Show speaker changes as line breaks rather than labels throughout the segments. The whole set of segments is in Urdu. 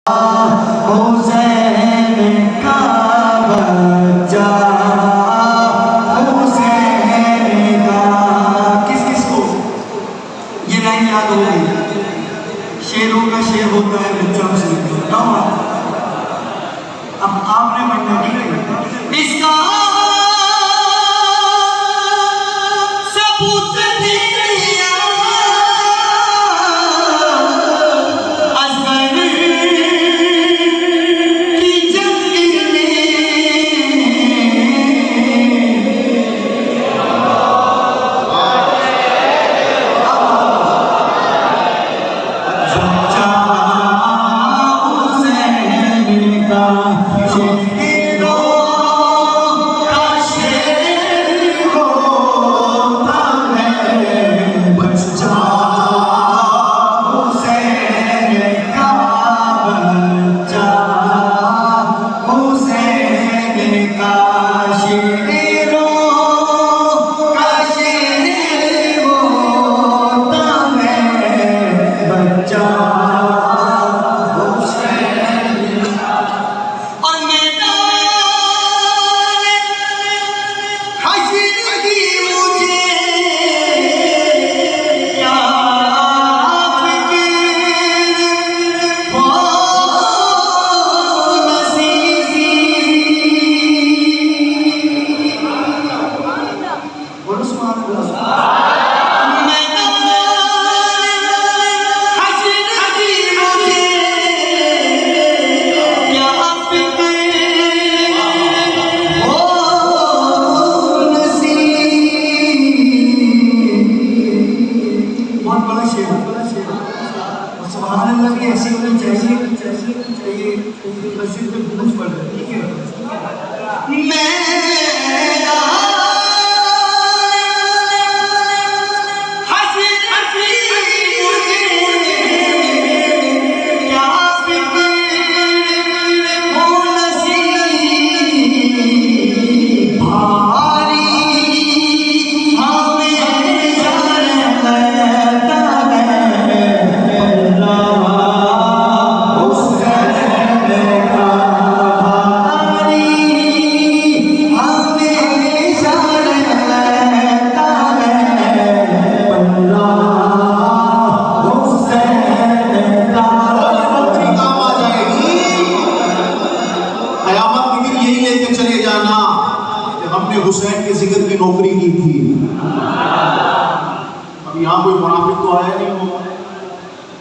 حسین کا بچہ حسین کا کس کس کو یہ لائن یاد ہو گئی؟ شیروں کا شیر ہوتا ہے بچہ حسین کا. اب آپ نے پڑھنا ٹھیک ہے. اس کا ثبوت دیا
حسین کے ذکر کی نوکری کی تھی. اب یہاں کوئی منافق تو آیا نہیں ہو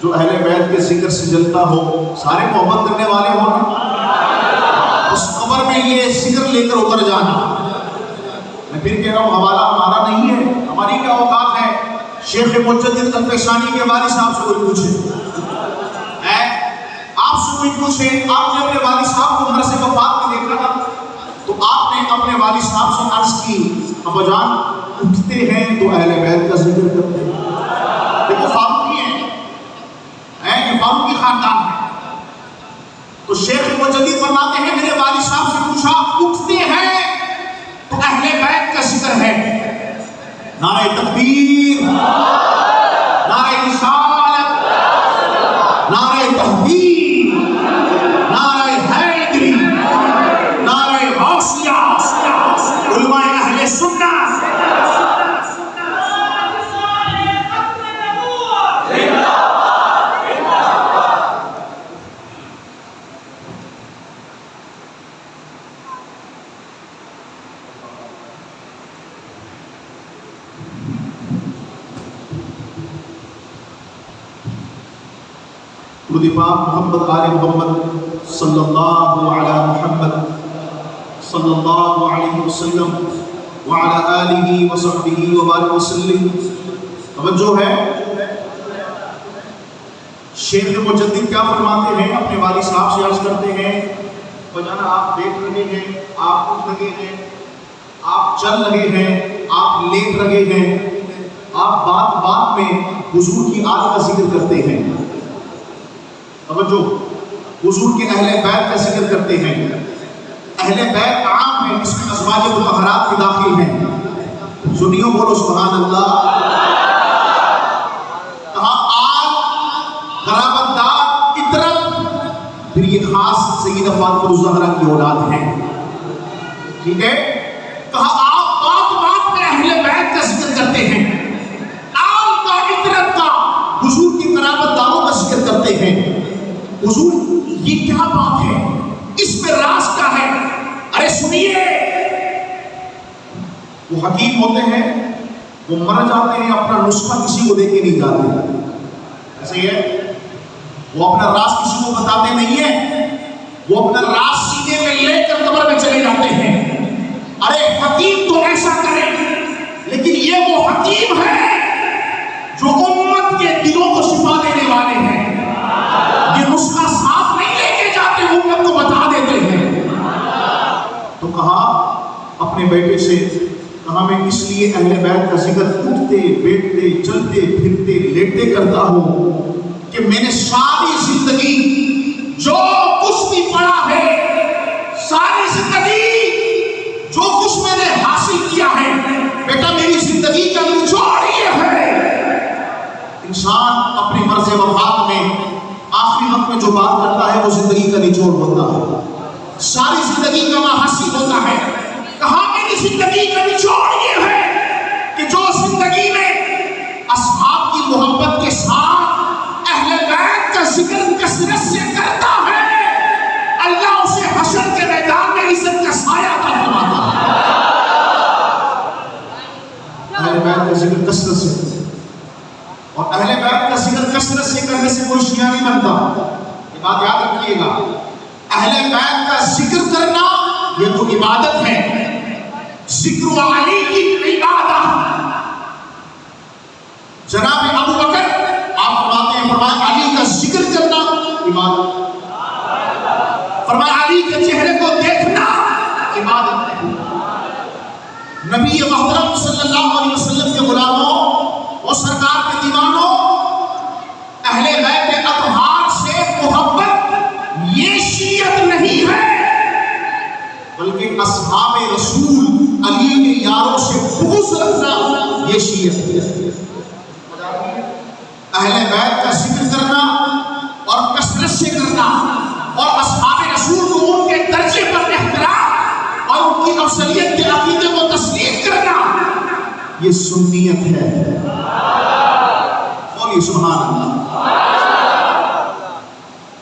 جو اہل بیت کے ذکر سے جلتا ہو. سارے محبت کرنے والے ہو نا. اس قبر میں یہ ذکر لے کر اتر جانا. میں پھر کہہ رہا ہوں حوالہ ہمارا نہیں ہے. ہماری کیا اوقات ہے شیخ مجدد الفیشانی کے والد صاحب سے کوئی پوچھے, آپ سے کوئی پوچھے آپ نے اپنے والد صاحب کو عمر سے وفات میں دیکھا تھا تو آپ نے اپنے والد صاحب سے عرض کی ابا جان اٹھتے ہیں تو اہل بیت کا ذکر کرتے ہیں. دیکھو فاروقی ہیں, یہ فاروقی خاندان ہے. تو شیخ مجدد فرماتے ہیں میرے والد صاحب سے پوچھا اٹھتے ہیں تو اہل بیت کا ذکر ہے. نعرہ تکبیر, نعرہ رسالت, نعرہ تحویل, نعرہ حیدری, نعرہ غوثیہ, علماء اہل سنت. درود پاک محمد آل محمد صلی اللہ علی محمد صلی اللہ علیہ وسلم وعلی آلہ وصحبہ وبارک وسلم. توجہ ہے, شیخ مجدد کیا فرماتے ہیں اپنے والد صاحب سے عرض کرتے ہیں بجانا آپ دیکھ رہے ہیں, آپ اٹھ رہے ہیں, آپ چل رہے ہیں, آپ لیٹ رہے ہیں, آپ بات بات میں حضور کی آل کا ذکر کرتے ہیں. توجہ, حضور کے اہل بیت کا ذکر کرتے ہیں. اہل بیت عام ہے, اس میں ازواج مطہرات بھی داخل ہیں. سنیو بولو سبحان اللہ. کہا آل قرابت دار اطرت پھر یہ خاص سیدہ فاطمہ الزہرا کی اولاد ہیں. ٹھیک ہے. کہا آپ بات بات میں اہل بیت کا ذکر کرتے ہیں, آل کا, عطرت کا, حضور کی قرابت داروں کا ذکر کرتے ہیں. حضور یہ کیا بات ہے, اس میں راز کیا ہے؟ ارے سنیے, وہ حکیم ہوتے ہیں, وہ مر جاتے ہیں, اپنا نسخہ کسی کو دے کے نہیں جاتے. ایسا ہی ہے, وہ اپنا راز کسی کو بتاتے نہیں ہیں, وہ اپنا راز سینے میں لے کر قبر میں چلے جاتے ہیں. ارے حکیم تو ایسا کرے, لیکن یہ وہ حکیم ہے جو امت کے دلوں کو شفا دینے والے ہیں. یہ نسخہ ساتھ نہیں لے کے جاتے, امت کو بتا دیتے ہیں. تو کہا اپنے بیٹے سے, کہا میں اس لیے اہل بیت کا ذکر اٹھتے بیٹھتے چلتے پھرتے لیٹتے کرتا ہوں کہ میں نے ساری زندگی جو کچھ بھی پڑھا ہے, ساری زندگی جو کچھ میں نے حاصل کیا ہے, بیٹا میری زندگی کا نچوڑ یہ ہے. انسان اپنی مرض وفات میں آخری وقت میں جو بات کرتا ہے وہ زندگی کا نچوڑ ہوتا ہے, ساری زندگی کا حاصل ہوتا ہے. کہاں میری زندگی کا نچوڑ یہ ہے کہ جو زندگی میں اصحاب کی محبت کے ساتھ اہل بیت کا ذکر کثرت سے کرتا ہے, اللہ اسے حشر کے میدان میں عزت کا سایہ عطا فرماتا ہے. اہل بیت کا ذکر کثرت سے, اور اہل بیت کا ذکر کثرت سے کرنے سے کوئی شیعہ نہیں بنتا. یہ بات یاد رکھیے گا, اہل بیت کا ذکر کرنا یہ تو عبادت ہے. ذکر علی کی عبادت. جناب ابو بکر آپ فرماتے ہیں, فرمایا علی کا ذکر کرنا عبادت, فرمایا علی کے چہرے کو دیکھنا عبادت ہے. نبی محترم صلی اللہ علیہ وسلم کے غلاموں اور سرکار کے دیوانوں, اہل بیت اطہار سے محبت یہ شیعت نہیں ہے, بلکہ اصحاب رسول علی کے یاروں سے بغض رکھنا یہ شیعت ہے. اہل بیت کا ذکر کرنا اور کثرت سے کرنا, اور اصحاب رسول کو ان کے درجے پر احترام اور ان کی افضلیت کے عقیدے کو تسلیم کرنا, یہ سنیت ہے. بولیے سبحان اللہ.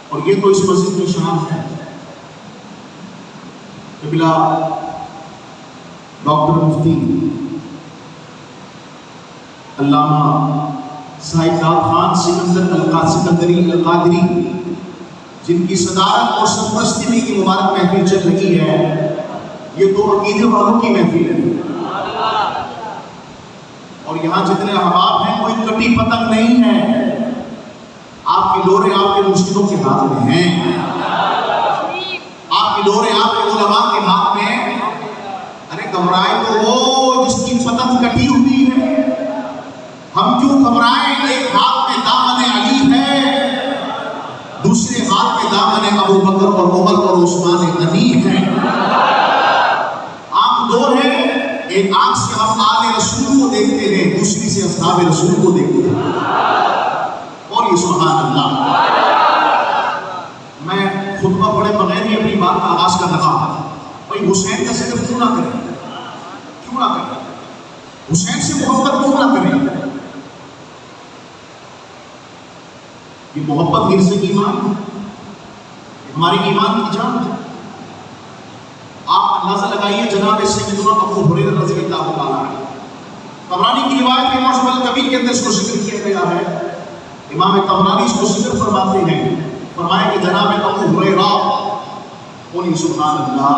اور یہ تو اس مسجد کی شان ہے. قبلہ ڈاکٹر مفتی علامہ صاحب خان سکندر القادری جن کی صدارت اور سرپرستی میں کی مبارک محفل چل رہی ہے, یہ تو عقیدے والوں کی محفل ہے. اور یہاں جتنے احباب ہیں کوئی کٹی پتنگ نہیں ہے, آپ کی ڈورے آپ کے مرشدوں کے ہاتھ میں ہیں, آپ کی ڈورے آپ کے علماء کے ہاتھ میں. ارے گھبرائے تو وہ جس کی پتنگ کٹی ہوئی ہے, ہم کیوں گھبرائیں؟ ایک ہاتھ میں دامن علی ہے, دوسرے ہاتھ میں دامن ابو بکر اور عمر اور عثمان غنی ہے. آنکھ دو ہے, ایک آنکھ سے ہم آل رسول کو دیکھتے ہیں, دوسری سے اصحاب رسول کو دیکھتے ہیں. اور یہ سبحان اللہ. میں خطبہ پڑھے بغیر ہی اپنی بات کا آغاز کر رہا ہوں. بھائی حسین کا ذکر کیوں نہ کریں, کیوں نہ کریں, حسین سے محبت کیوں نہ کریں. یہ محبت حرص ایمان ہے, ہماری ایمان کی جان ہے. آپ اندازہ لگائیے جناب سیدنا ابو ہریرہ رضی اللہ عنہ, طبرانی کی روایت ہے معجم الکبیر کے اندر اس کو ذکر کیا گیا ہے. امام طبرانی اس کو ذکر فرماتے ہیں, فرمایا کہ جناب ابو ہریرہ, بولیے سبحان اللہ.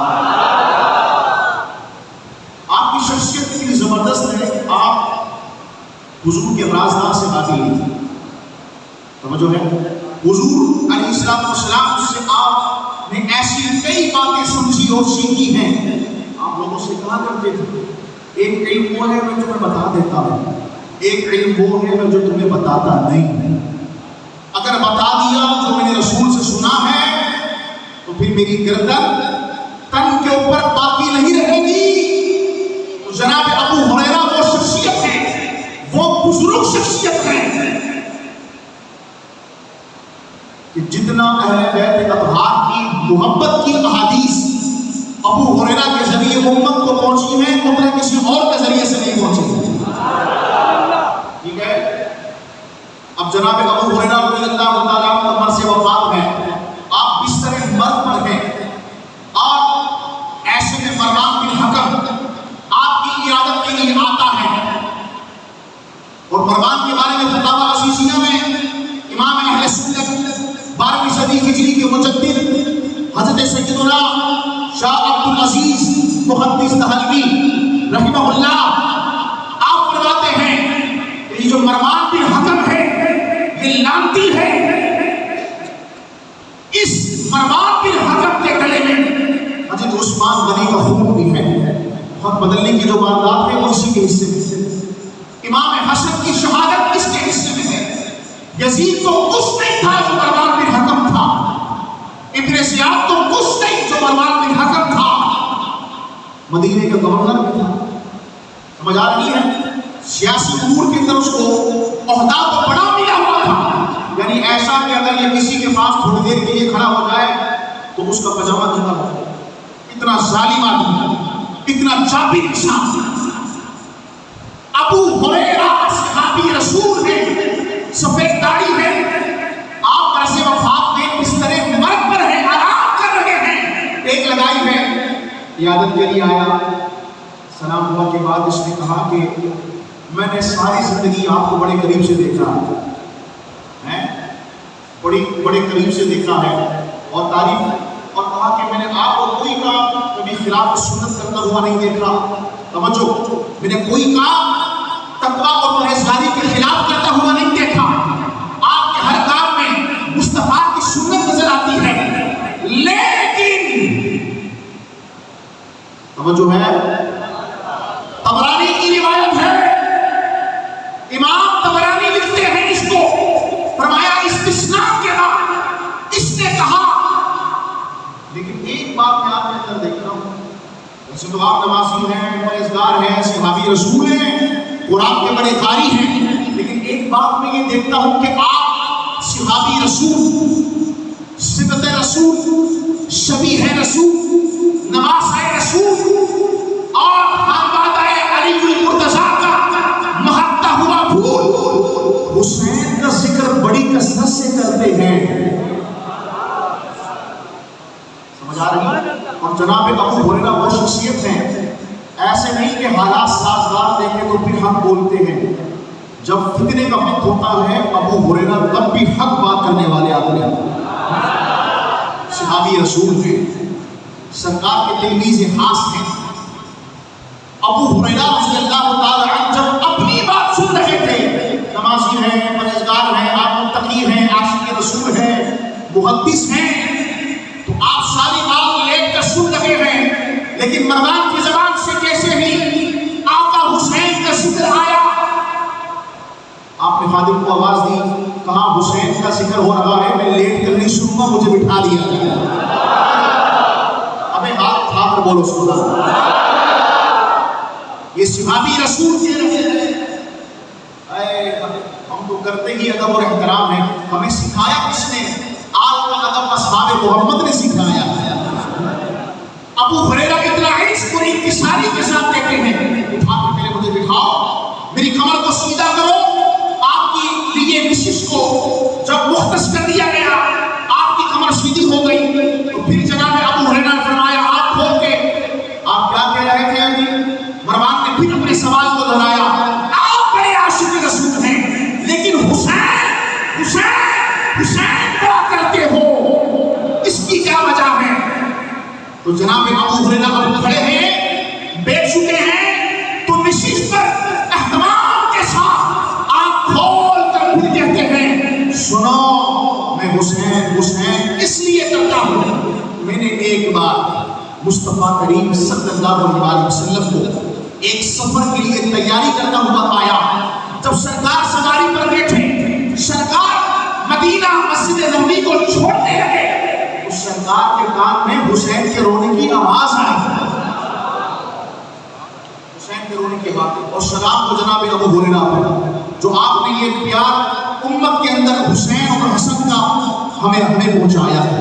آپ کی شخصیت اتنی زبردست ہے, آپ حضور کے رازدار سے باتیں نہیں تھی. توجہ ہے, حضور علیہ السلام سے آپ نے ایسی کئی باتیں سمجھی اور سیکھی ہیں. آپ لوگوں سے کہا کرتے تھے, ایک علم وہ ہے میں تمہیں بتا دیتا ہوں, ایک علم وہ ہے میں جو تمہیں بتاتا نہیں. اگر بتا دیا جو میں نے رسول سے سنا ہے تو پھر میری گردن تن کے اوپر باقی نہیں رہے گی. تو جناب ابو ہریرہ وہ شخصیت ہے, وہ بزرگ شخصیت ہے کہ جتنا اہل بیت اطہار محبت کی احادیث ابو ہریرہ کے ذریعے امت کو پہنچی ہیں، اتنا کسی اور کے ذریعے سے نہیں پہنچی. ٹھیک ہے. اب جناب ابو ہریرہ رضی اللہ تعالیٰ عنہ کا مرض وفات ہے، آپ بستر مرگ پر ہیں، اور ایسے میں مروان بن حکم آپ کی عیادت کے لیے آتا ہے. اور مروان کے بارے میں فتاوی عزیزیہ میں امام اہل سنت 12ویں صدی ہجری کے مجدد حضرت سیدنا شاہ عبد العزیز محدث دہلوی رحمہ اللہ آپ فرماتے ہیں کہ یہ جو مروان بن حکم ہے یہ لعنتی ہے. اس مروان بن حکم کے گلے میں حضرت عثمان غنی کا خون بھی ہے. خط بدلنے کی جو واردات ہے وہ اسی کے حصے میں ہے. امام حسن کی شہادت اس کے حصے میں ہے. یزید تو کچھ نہیں تھا جو مروان بن حکم تھا. ابن زیاد تو کچھ نہیں جو مروان بن حکم تھا. مدینے کا گورنر بھی تھا. سمجھ آ رہی ہے؟ سیاسی امور کے اندر اس کو عہدہ تو بڑا ملا ہوا تھا. یعنی ایسا کہ اگر یہ کسی کے پاس تھوڑی دیر کے لیے کھڑا ہو جائے تو اس کا پجامہ جھڑا ہو جائے. اتنا ظالم آدمی، اتنا جابر انسان. ابو ہریرہ صحابی رسول ہے، سفید داڑھی ہے، آپ مرض وفات میں بستر مرگ پر ہیں، آرام کر رہے ہیں. ایک لگائی ہے، عیادت کے لیے آیا. سلام ہوا کے بعد اس نے کہا کہ میں نے ساری زندگی آپ کو بڑے قریب سے دیکھا ہے، بڑے قریب سے دیکھا ہے اور تعریف، اور کہا کہ میں نے آپ کو کوئی کام کبھی خلاف سنت کرتا ہوا نہیں دیکھا. توجہ، میں نے کوئی کام تقویٰ اور پرہیزگاری کے خلاف کرتا ہوا نہیں دیکھا. آپ کے ہر کام میں مصطفیٰ کی سنت نظر آتی ہے. لیکن توجہ ہے، طبرانی کی روایت ہے، امام طبرانی لکھتے ہیں اس کو، فرمایا استثناء کے بعد اس نے کہا. لیکن ایک بات میں آپ کے اندر دیکھ رہا ہوں، ویسے تو آپ نمازی ہیں، پرہیزگار ہیں، صحابی رسول ہیں، قرآن کے بڑے قاری ہیں، لیکن ایک بات میں یہ دیکھتا ہوں کہ آپ صحابی رسول، صفت رسول، شبیہ رسول، نواسۂ رسول اور خانوادہ علی المرتضیٰ کا مہکتا ہوا پھول حسین کا ذکر بڑی کثرت سے کرتے ہیں. سمجھ آ رہی؟ اور جناب ابو ہریرہ وہ شخصیت ہیں، ایسے نہیں کہ حالات سازگار دیکھیں تو پھر حق بولتے ہیں. جب فتنے کا وقت ہوتا ہے ابو ہریرہ تب بھی حق بات کرنے والے آتے ہیں. صحابی رسول ہیں، سرکار کے تلمیذ خاص ہیں. ابو ہریرہ رضی اللہ تعالی عنہ جب اپنی بات سن رہے تھے، نمازی ہیں، پرہیزگار ہیں، آپ متقی ہیں، عاشق رسول ہیں، محدث ہیں، تو آپ ساری بات لیٹ کر سن رہے ہیں. لیکن مروان کی زبان سے کیسے ہی آقا حسین کا ذکر آیا، آپ نے خادم کو آواز دی، کہا حسین کا ذکر ہو رہا ہے، میں لیٹ کر نہیں سنوں گا، مجھے بٹھا دیا گیا. ابے ہاتھ اٹھا کر بولو سبحان اللہ. یہ صحابی رسول کے رہے ہیں. ہم تو کرتے ہی ادب اور احترام ہے. ہمیں سکھایا کس نے؟ آج کا ادب اصحاب محمد نے سکھایا. ابو ہریرہ اتنا عشق اور انکساری کے ساتھ کہتے ہیں، اٹھا کے پہلے مجھے بٹھاؤ، میری کمر کو سیدھا کرو. آپ کی لیے نشست کو جب مختص کر دیا گیا، آپ کی کمر سیدھی ہو گئی. تو پھر جناب ابو ہریرہ نے فرمایا آپ کھول کے، آپ کیا کہہ رہے تھے ابھی؟ مروان نے پھر اپنے سوال کو دہرایا، آپ بڑے عاشق رسول ہیں، لیکن حسین حسین حسین کیا کرتے ہو، اس کی کیا وجہ ہے؟ تو جناب ابو ہریرہ اب کھڑے ہیں، بیٹھ چکے ہیں، تو نشست پر اہتمام کے ساتھ آنکھ کھول کر پھر کہتے ہیں، سنو میں حسین حسین اس لیے کرتا ہوں، میں نے ایک بار مصطفیٰ کریم صلی اللہ علیہ وسلم کو ایک سفر کے لیے تیاری کرتا ہوا پایا. جب سرکار سواری پر بیٹھے، سرکار مدینہ مسجد نبوی کو چھوڑنے لگے، اس سرکار کے کان میں حسین کے رونے کی آواز آئی. حسین کے رونے کی آواز. اور سلام کو جناب ابو ہریرہ پر، جو آپ نے یہ پیار امت کے اندر حسین اور حسن کا ہمیں پہنچایا ہے.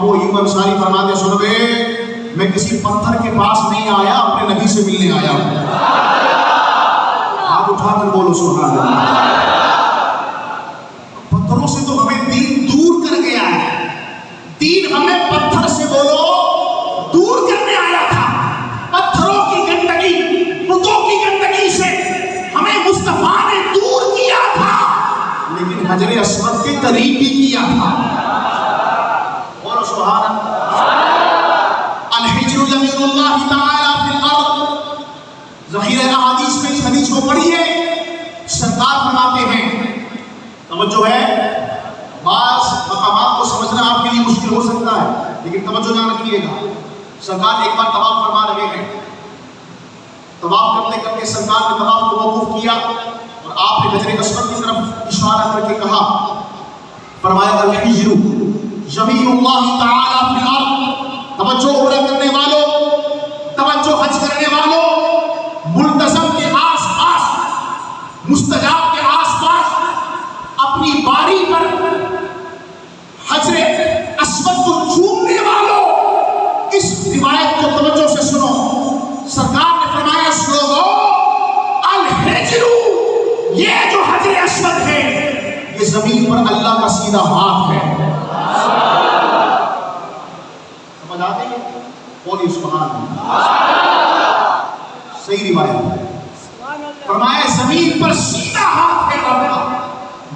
ابو ایوب انصاری فرماتے سنو بے میں کسی پتھر کے پاس نہیں آیا اپنے نبی سے ملنے آیا ہوں. آپ اٹھا کر بولو سبحان اللہ. پتھروں سے تو ہمیں دین دور کر گیا ہے. دین ہمیں پتھر سے بولو دور کرنے آیا تھا. پتھروں کی گندگی بتوں کی گندگی سے ہمیں مصطفیٰ نے دور کیا تھا لیکن حجر اسود کے قریب بھی کیا تھا. بولو سبحان اللہ. الحجر یمین اللہ تعالی فی الارض. ذخیرہ احادیث میں اس حدیث کو پڑھیے. سرکار فرماتے ہیں توجہ ہے بعض مقامات کو سمجھنا آپ کے لیے مشکل ہو سکتا ہے لیکن توجہ نہ رکھیے گا. سرکار ایک بار طواف فرما رہے ہیں. طواف کرتے کرتے سرکار نے طواف کو موقوف کیا اور آپ نے حجر اسود کی طرف اشارہ کر کے کہا فرمایا الحجر یمین اللہ تعالی فی الارض. توجہ عمرہ کرنے والوں توجہ حج کرنے والوں ملتزم کے آس پاس مستجاب کے آس پاس اپنی باری پر حجر اسود کو چومنے والوں اس روایت کو توجہ سے سنو. سرکار نے فرمایا سنو الحجر یہ جو حجر اسود ہے یہ زمین پر اللہ کا سیدھا ہاتھ ہے. سمجھ آتے ہیں؟ بولیے سبحان اللہ. صحیح روایت ہے. فرمایا زمین پر سیدھا ہاتھ ہے رب کا.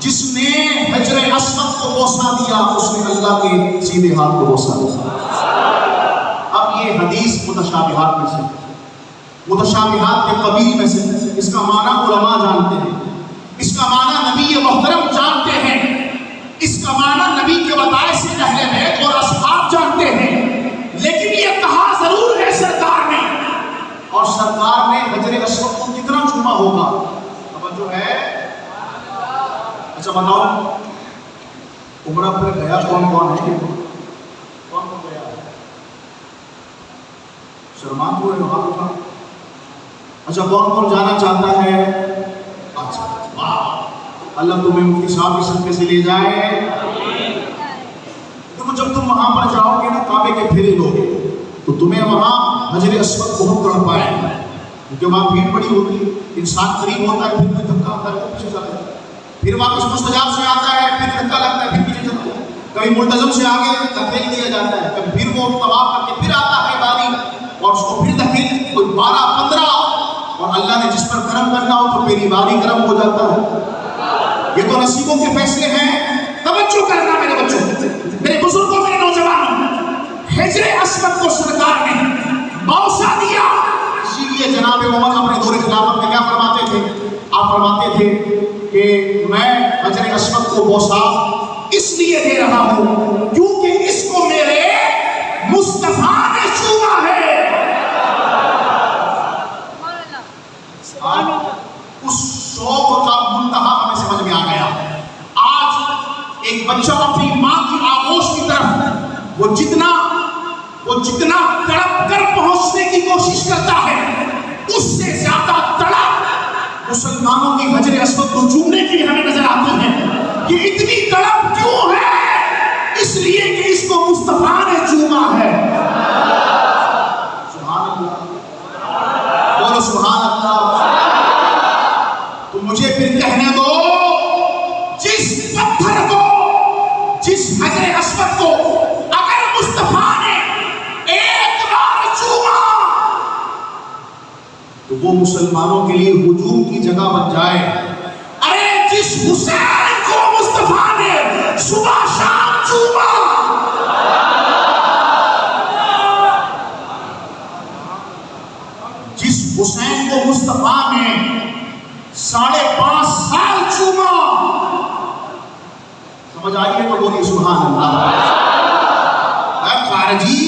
جس نے حجر اسود کو بوسہ دیا اس نے اللہ کے سیدھے ہاتھ کو بوسہ دیا. اب یہ حدیث متشابہات میں سے متشابہات کے قبیل میں سے اس کا معنی علماء جانتے ہیں. اس کا معنی نبی محترم جانتے ہیں. اس کا معنی نبی کے بتائے سے اہل بیت اور اصحاب جانتے ہیں. لیکن یہ کہا ضرور ہے سرکار نے اور سرکار نے حجر اسود کو کتنا چوما ہوگا توجہ ہے. اچھا بتاؤ عمرہ پر گیا کون کون ہے؟ کون کون گیا؟ شرمان کو ہاتھ اٹھا. اچھا کون کون جانا چاہتا ہے؟ اچھا واہ اللہ تمہیں مفتی صاحب کے صدقے سے لے جائے. دیکھو جب تم وہاں پر جاؤ گے نا کعبے کے پھیرے لوگے تو تمہیں وہاں حجر اسود بہت تڑپ پائے کیونکہ وہاں بھیڑ بڑی ہوتی ہے. انسان قریب ہوتا ہے پھر بھی دھکا آتا ہے پیچھے جاتا ہے پھر واپس مستجاب سے آتا ہے پھر دھکا لگتا ہے پھر پیچھے چلتا ہے. کبھی ملتزم سے آگے دھکیل دیا جاتا ہے کبھی پھر وہ طواف کر کے پھر آتا ہے باری اور اس کو پھر دھکیل کوئی 12-15 اور اللہ نے جس پر کرم کرنا ہو تو پہلی باری کرم ہو جاتا ہے. یہ تو نصیبوں کے فیصلے ہیں. توجہ کرنا میرے بچوں میرے بزرگوں میرے نوجوانوں. حجر اسود کو سرکار نے بوسہ دیا. اسی لیے جناب عمر اپنے دور خلافت میں کیا فرماتے تھے؟ آپ فرماتے تھے کہ میں حجر اسود کو بوسہ اس لیے دے رہا ہوں کیونکہ اس کو میرے مصطفیٰ نے چوما ہے. اس شوق کا منتہا ہمیں سمجھ میں آ گیا. آج ایک بچہ اپنی ماں کی آغوش کی طرف وہ جتنا تڑپ کر پہنچنے کی کوشش کرتا ہے اس سے زیادہ تڑپ مسلمانوں کی حجر اسود کو چومنے کی ہمیں نظر آتی ہے. یہ اتنی تڑپ کیوں ہے؟ اس لیے کہ اس کو مصطفیٰ نے چوما ہے. سبحان اللہ. بولو سبحان اللہ. تو مجھے پھر کہنے دو جس پتھر کو جس حجر اسود کو اگر مصطفیٰ نے ایک بار چوما تو وہ مسلمانوں کے لیے ہجوم کی جگہ بن جائے. ارے جس حسین کو مصطفیٰ نے صبح شام چوما جس حسین کو مصطفیٰ نے 5.5 سال چوما سمجھ آئی ہے تو بولیے سبحان اللہ. خارجی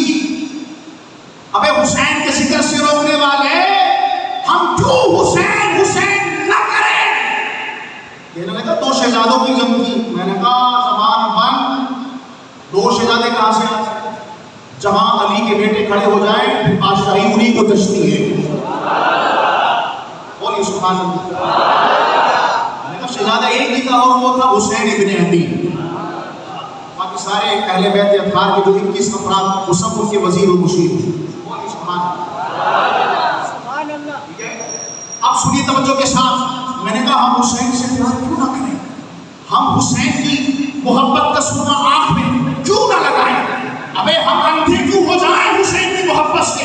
ابے حسین کے ذکر سے روکنے والے ہم کیوں حسین حسین نہ کریں؟ کہنے لگا 2 شہزادوں کی جنگ تھی. میں نے کہا زبان بند. 2 شہزادے کہاں سے آتے ہیں؟ جہاں علی کے بیٹے کھڑے ہو جائیں پھر بادشاہی انہی کو جچتی ہے. بولیے سبحان اللہ. میں نے کہا شہزادہ ایک ہی تھا اور وہ تھا حسین ابن علی. باقی سارے اہل بیت اطہار کے جو 21 افراد وہ سب ان کے وزیر و مشیر ہیں. ٹھیک ہے. اب سنیے توجہ کے ساتھ. میں نے کہا ہم حسین سے پیار کیوں نہ کریں, ہم حسین کی محبت کا سرما آنکھ میں کیوں نہ لگائیں, ابے ہم اندھے کیوں ہو جائیں حسین کی محبت سے.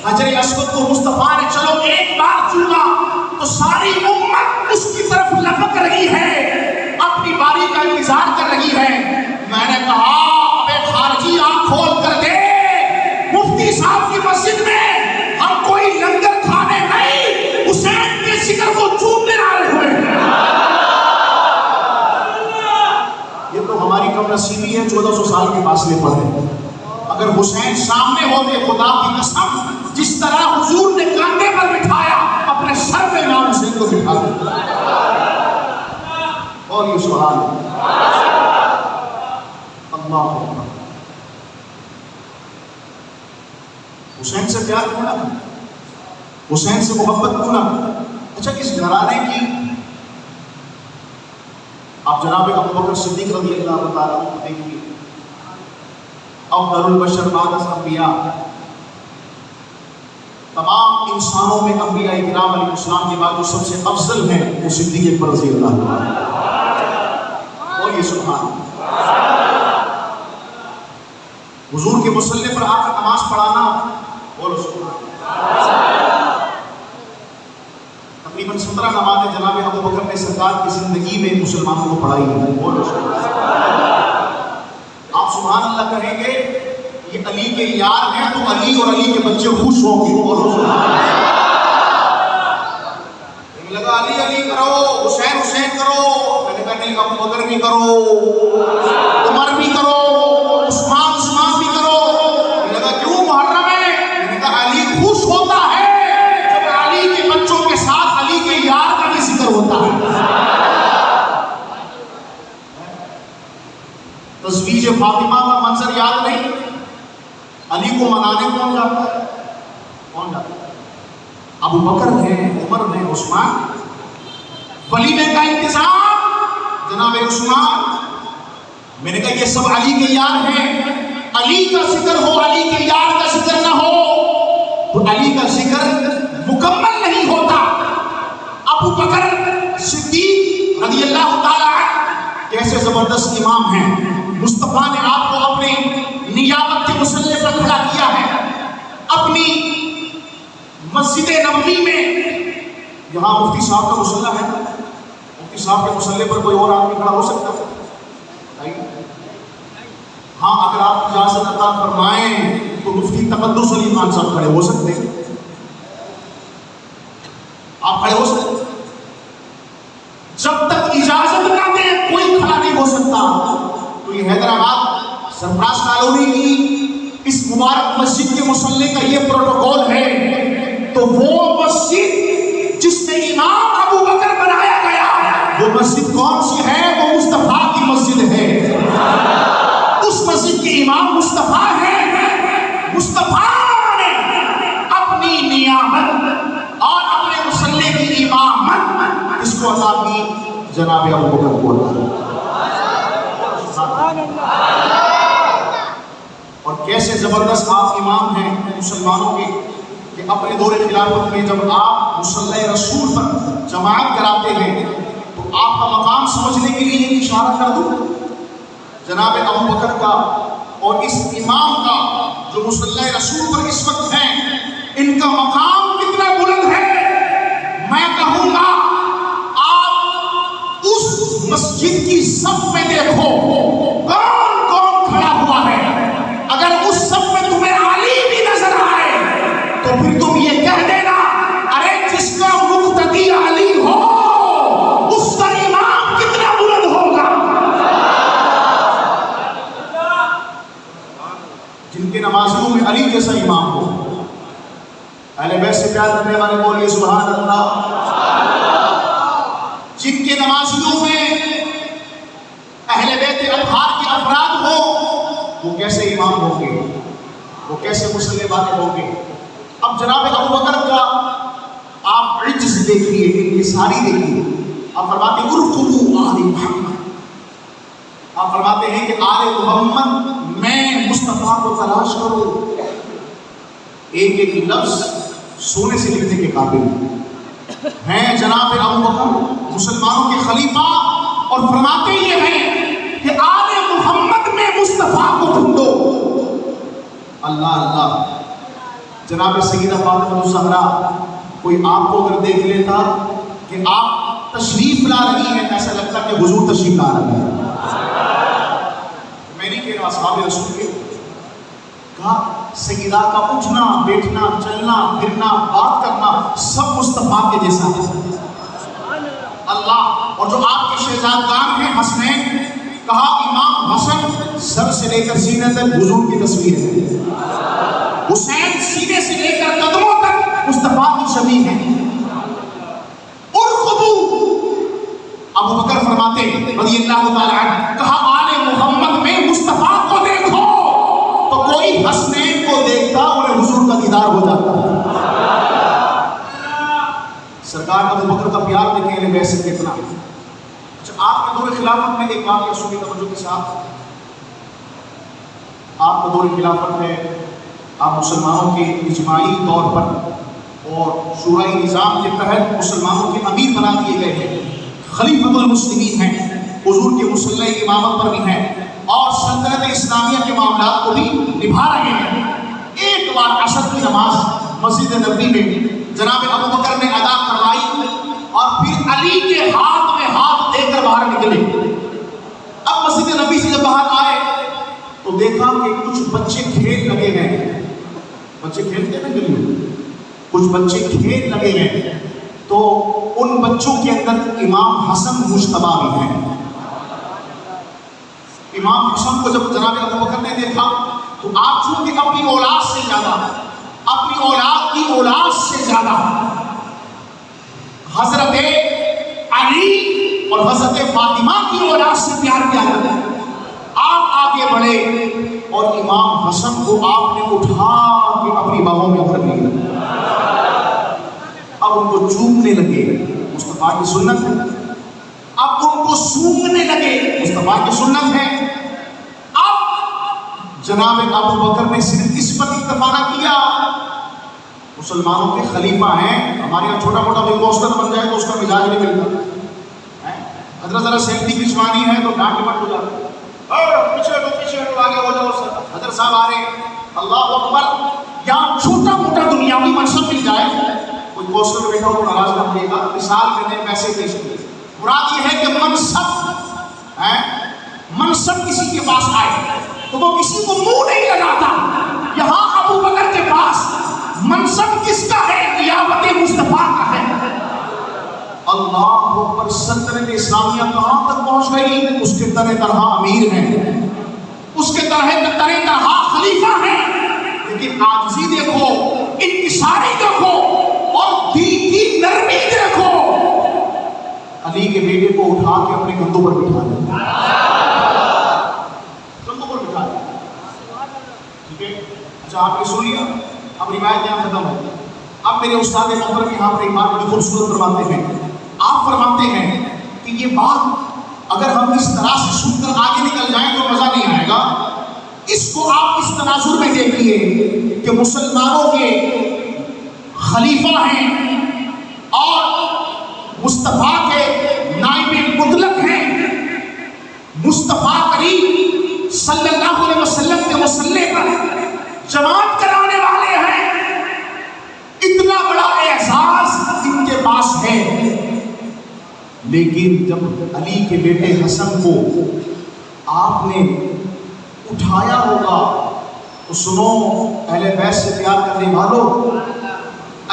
حجر اسود کو مصطفیٰ نے چلو ایک بار چوما تو ساری امت اس کی طرف لپک رہی ہے, اپنی باری کا انتظار کر رہی ہے. میں نے کہا ابے خارجی آنکھ کھول کر دے, مفتی صاحب کی مسجد میں ہم کوئی لنگر کھانے نہیں, حسین کے ذکر کو چومنے آئے ہوئے ہیں. یہ تو ہماری کم نصیبی ہے, 1400 سال کے فاصلے پر ہے. اگر حسین سامنے ہوتے, خدا کی قسم جس طرح حضور نے کاندھے پر بٹھایا اپنے سر پہ امام حسین کو بٹھا دیا. اور یہ سبحان اللہ اکبر. حسین سے پیار کیوں نہ, حسین سے محبت کیوں نہ. اچھا اس گھرانے کی آپ جناب ابو بکر صدیق رضی اللہ تعالیٰ عنہ دیکھیے, افضل البشر بعد الانبیاء, تمام انسانوں میں انبیاء کرام علیہ السلام کے بعد جو سب سے افضل ہیں وہ صدیق اکبر رضی اللہ عنہ. اور یہ سبحان حضور کے مصلی پر آ کر نماز پڑھانا, بولو سبحان. تقریباً 17 نمازیں جناب ابو بکر نے سرکار کی زندگی میں مسلمانوں کو پڑھائی ہیں. بولو آپ سبحان اللہ کہیں گے, یہ علی کے یار ہیں تو علی اور علی کے بچے خوش ہوں گے. بولو لگا علی علی کرو, حسین حسین کرو. میں نے کہا نہیں, ابو بکر بھی کرو, عمر بھی کرو, عثمان عثمان بھی کرو. میں نے کہا کیوں محرم ہے؟ میں نے کہا علی خوش ہوتا ہے جب علی کے بچوں کے ساتھ علی کے یار کا بھی ذکر ہوتا ہے. تزویج فاطمہ کا منظر یاد نہیں؟ علی کو منانے کون جاتا ہے؟ کون جاتا ہے؟ ابو بکر ہے, عمر ہے, عثمان. ولیمے کا انتظام جناب عثمان. میں نے کہا یہ سب علی کے یار ہیں, علی کا ذکر ہو, علی کے یار کا ذکر نہ ہو تو علی کا ذکر مکمل نہیں ہوتا. ابو بکر صدیق رضی اللہ تعالیٰ عنہ کیسے زبردست امام ہیں. مصطفیٰ نے آپ کو اپنی نیابت کے مصلی پر کھڑا کیا ہے. اپنی مسجد نبوی میں, یہاں مفتی صاحب کا مصلی ہے, مفتی صاحب کے مصلی پر کوئی اور آدمی کھڑا ہو سکتا ہے؟ ہاں, اگر آپ اجازت عطا فرمائیں تو مفتی تقدس علی خان صاحب کھڑے ہو سکتے ہیں. آپ کھڑے ہو سکتے ہیں. جب تک اجازت نہ دیں کوئی کھڑا نہیں ہو سکتا. تو یہ حیدرآباد سرفراز کالونی کی اس مبارک مسجد کے مصلی کا یہ پروٹوکول ہے. تو وہ مسجد جس میں امام ابو بکر بنایا گیا, وہ مسجد کون سی ہے؟ وہ مصطفیٰ کی مسجد ہے. اس مسجد کے امام مصطفیٰ ہیں. مصطفیٰ نے اپنی نیابت اور اپنے مصلی کی امامت اس کو عطا کی جناب ابو بکر کو. اور کیسے زبردست آپ امام ہیں مسلمانوں کے کہ اپنے دور خلافت میں جب آپ مصلی رسول پر جماعت کراتے ہیں تو آپ کا مقام سمجھنے کے لیے اشارہ کر دوں. جناب ابو بکر کا اور اس امام کا جو مصلی رسول پر اس وقت ہیں, ان کا مقام کتنا بلند ہے. میں کہوں گا آپ اس مسجد کی صف میں دیکھو کون کون کھڑا ہوا ہے. اگر اس صف میں تمہیں علی بھی نظر آئے تو پھر تم یہ کہہ دینا, ارے جس کا مقتدی علی ہو اس کا امام کتنا بلند ہوگا. جن کے نمازیوں میں علی جیسا امام ہو. اہل بیت سے پیار کرنے والے بولیے سبحان اللہ. جن کے نمازیوں میں اہل بیت اطہار کے افراد ہو وہ کیسے امام ہوں گے, وہ کیسے مصلی والے ہوں گے. اب جناب ابو بکر کا آپ عجز دیکھیے, انکساری دیکھیے. آپ فرماتے ارقبوا آل محمد, آپ فرماتے ہیں کہ آل محمد میں مصطفیٰ کو تلاش کرو. ایک ایک لفظ سونے سے لکھنے کے قابل ہیں جناب ابو بکر مسلمانوں کے خلیفہ، اور فرماتے یہ ہیں کہ آل محمد میں مصطفیٰ کو ڈھونڈو. اللہ اللہ. جناب سیدہ فاطمہ الزہرا، کوئی آپ کو اگر دیکھ لیتا کہ آپ تشریف لا رہی ہیں، ایسا لگتا کہ حضور تشریف لا رہے ہیں. میں نہیں کہہ رہا، اصحاب رسول کے کہا سیدہ کا اٹھنا بیٹھنا چلنا پھرنا بات کرنا سب مصطفیٰ کے جیسا ہے. اللہ. اور جو آپ کے شہزادگان ہیں حسنین، کہا امام حسن سر سے لے کر سینے تک حضور کی تصویر ہے، حسین سینے سے لے کر قدموں تک مصطفیٰ کی شبیہ ہے. ارقبو. ابو بکر فرماتے رضی اللہ تعالی عنہ، کہا آل محمد میں مصطفیٰ کو دیکھو، تو کوئی حسنین کو دیکھتا انہیں حضور کا دیدار ہو جاتا. سرکار ابو بکر کا پیار دیکھیں انہیں ویسے کتنا. اچھا، آپ کے دور خلافت میں ایک واقعہ سنی توجہ کے ساتھ. آپ کا دور خلافت میں آپ مسلمانوں کے اجماعی طور پر اور شورای نظام کے تحت مسلمانوں کے امیر بنا دیے گئے ہیں، خلیفۃ المسلمین ہیں، حضور کے مسلح امامت پر بھی ہیں، اور سلطنت اسلامیہ کے معاملات کو بھی نبھا رہے ہیں. ایک بار عصر کی نماز مسجد نبوی میں جناب ابو بکر نے ادا کروائی، اور پھر علی کے ہاتھ میں ہاتھ دے کر باہر نکلے. اب مسجد نبوی سے جب باہر آئے تو دیکھا کہ کچھ بچے کھیل لگے گئے. بچے کھیلتے ہیں گلی میں، کچھ بچے کھیل لگے گئے. تو ان بچوں کے اندر امام حسن مجتبیٰ بھی ہیں. امام حسن کو جب جناب ابو بکر نے دیکھا تو آپ چونکہ اپنی اولاد سے زیادہ، اپنی اولاد کی اولاد سے زیادہ حضرت علی اور حضرت فاطمہ کی اولاد سے پیار کیا کرتے ہیں. آپ آگے بڑھے اور امام حسن کو آپ نے اٹھا کے اپنی باہوں میں بھر لیا. اب ان کو چومنے لگے، مصطفیٰ کی سنت ہے. اب ان کو سونگنے لگے، مصطفیٰ کی سنت ہے. اب جناب ابو بکر نے صرف اس پر اکتفا نہ کیا، مسلمانوں کے خلیفہ ہیں، ہمارے یہاں چھوٹا موٹا کوئی پوسٹر بن جائے تو اس کا مزاج نہیں ملتا. حضرت ذرا سیلفی کھنچوانی ہے تو ڈانٹ مٹ ہو جاتا ہے، پیچھے ہٹو آگے ہو جاؤ. حضرت صاحب آ رہے ہیں، اللہ اکبر. یہاں چھوٹا موٹا دنیاوی منصب مل جائے، کوئی پوسٹر بیٹھا ہو تو ناراض نہ ہوئے گا، مثال میں نے پیسے پیش کیے. مراد یہ ہے کہ منصب کسی کے پاس آئے تو وہ کسی کو منہ نہیں لگاتا. یہاں ابو بکر کے پاس منصب کس کا ہے؟ قیامت مصطفیٰ کا ہے. اللہ اکبر. سلطنت اسلامیہ کہاں تک پہنچ گئی؟ اس کے طرح طرح امیر ہیں، اس کے طرح طرح خلیفہ ہیں، لیکن عاجزی دیکھو، انکساری دیکھو، اور دل کی نرمی دیکھو. علی کے بیٹے کو اٹھا کے اپنے کندھوں پر بٹھا دیا، کندھوں پر بٹھا دیا. ٹھیک ہے. اچھا، آپ نے سن لیا. اب روایت یہاں ختم ہو. اب میرے استاد محترم یہاں پر ایک بات بڑی خوبصورت فرماتے ہیں. آپ فرماتے ہیں کہ یہ بات اگر ہم اس طرح سے سن کر آگے نکل جائیں تو مزہ نہیں آئے گا. اس کو آپ اس تناظر میں دیکھیے کہ مسلمانوں کے خلیفہ ہیں اور مصطفیٰ کے نائب مطلق ہیں. مصطفیٰ کریم صلی اللہ علیہ وسلم کے مسلح پر جماعت کرانے والے ہیں. اتنا بڑا اعزاز ان کے پاس ہے. لیکن جب علی کے بیٹے حسن کو آپ نے اٹھایا ہوگا تو سنو اہل بیت سے پیار کرنے والوں،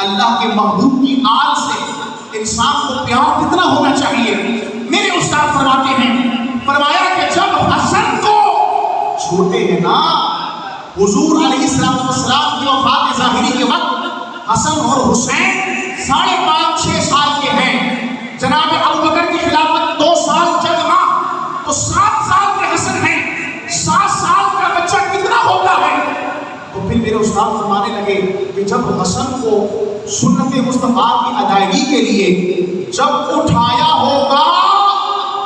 اللہ کے محبوب کی آل سے انسان کو پیار کتنا ہونا چاہیے. میرے استاد فرماتے ہیں، فرمایا کہ جب حسن کو چھوٹے ہیں نا، حضور علیہ السلام کی وفات ظاہری کے وقت حسن اور حسین 5.5-6 سال کے ہیں. جناب ابو بکر کی خلافت 2 سال چند ماہ، تو 7 سال کے حسن ہیں. 7 سال کا بچہ کتنا ہوتا ہے؟ تو پھر میرے استاد فرمانے لگے کہ جب حسن کو سنت مصطفیٰ کی ادائیگی کے لیے جب اٹھایا ہوگا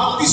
32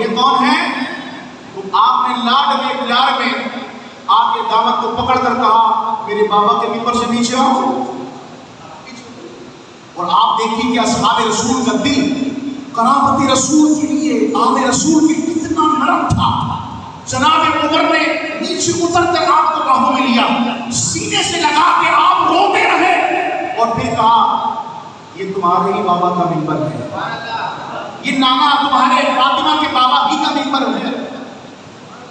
یہ کون ہے؟ تو آپ نے لاڈ میں پیار میں آپ کے دامن کو پکڑ کر کہا میرے بابا کے ممبر سے نیچے آؤ. اور آپ دیکھیں کہ اصحاب رسول کا دل قرابت رسول کے لیے آل رسول کے کتنا نرم تھا. جناب عمر نے نیچے اتر کر آپ کو باہوں میں لیا, سینے سے لگا کے آپ روتے رہے اور پھر کہا یہ تمہارے ہی بابا کا ممبر ہے, یہ نانا تمہارے فاطمہ کے بابا ہی کا ممبر ہے.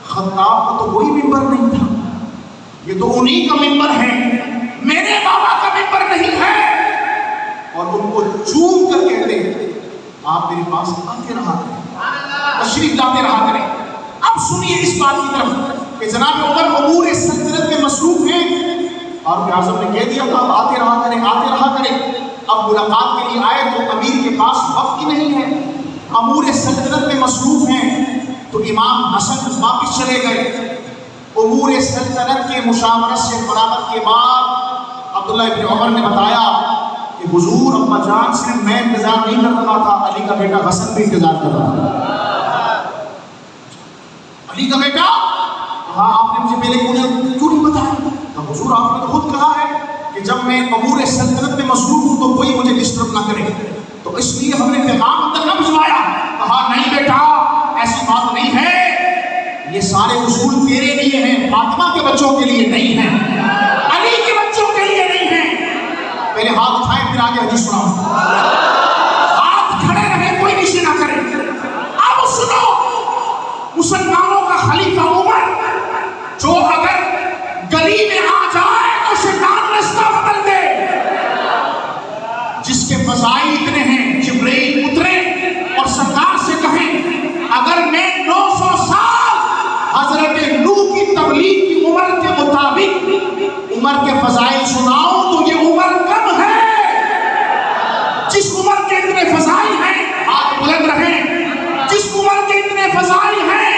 خطاب کا تو کوئی ممبر نہیں تھا, یہ تو انہی کا ممبر ہے, میرے بابا کا ممبر نہیں ہے. اور ان کو چوم کر کہتے آپ میرے پاس آتے رہا کریں, تشریف لاتے رہا کریں. اب سنیے اس بات کی طرف کہ جناب عمر امور سلطنت میں مصروف ہیں, اور اعظم نے کہہ دیا تھا آتے رہا کریں آتے رہا کریں. اب ملاقات کے لیے آئے تو امیر کے پاس وقت ہی نہیں ہے, امور سلطنت میں مصروف ہیں. تو امام حسن واپس چلے گئے. امور سلطنت کے مشاورت سے فراغت کے بعد عبداللہ ابن عمر نے بتایا کہ حضور اما جان صرف میں انتظار نہیں کر رہا تھا, علی کا بیٹا حسن بھی انتظار کر رہا تھا. علی کا بیٹا کہا آپ نے مجھے پہلے کیوں نہیں بتایا؟ تو حضور آپ نے تو خود کہا ہے کہ جب میں امور سلطنت میں مصروف ہوں تو کوئی مجھے ڈسٹرب نہ کرے, تو اس لیے ہم نے پیغام اندر نہ بھجوایا. کہا نہیں بیٹا ایسی بات نہیں ہے, یہ سارے اصول تیرے لیے ہیں, فاطمہ کے بچوں کے لیے نہیں ہیں, علی کے بچوں کے لیے نہیں ہیں. پہلے ہاتھ اٹھائیں پھر آگے حدیث سناؤں. ہاتھ کھڑے رہے, کوئی نیچے نہ کرے. اب سنو, مسلمانوں کا خلیفہ عمر جو اگر گلی میں آ جائے تو شیطان رستہ بدل دے, جس کے فضائل اتنے ہیں, جبرائیل اترے اور سرکار سے کہیں اگر میں 900 سال حضرت نوح کی تبلیغ کی عمر کے مطابق عمر کے فضائل سناؤں تو یہ عمر کم ہے. جس عمر کے اتنے فضائل ہیں ہاتھ بلند رہیں, جس عمر کے اتنے فضائل ہیں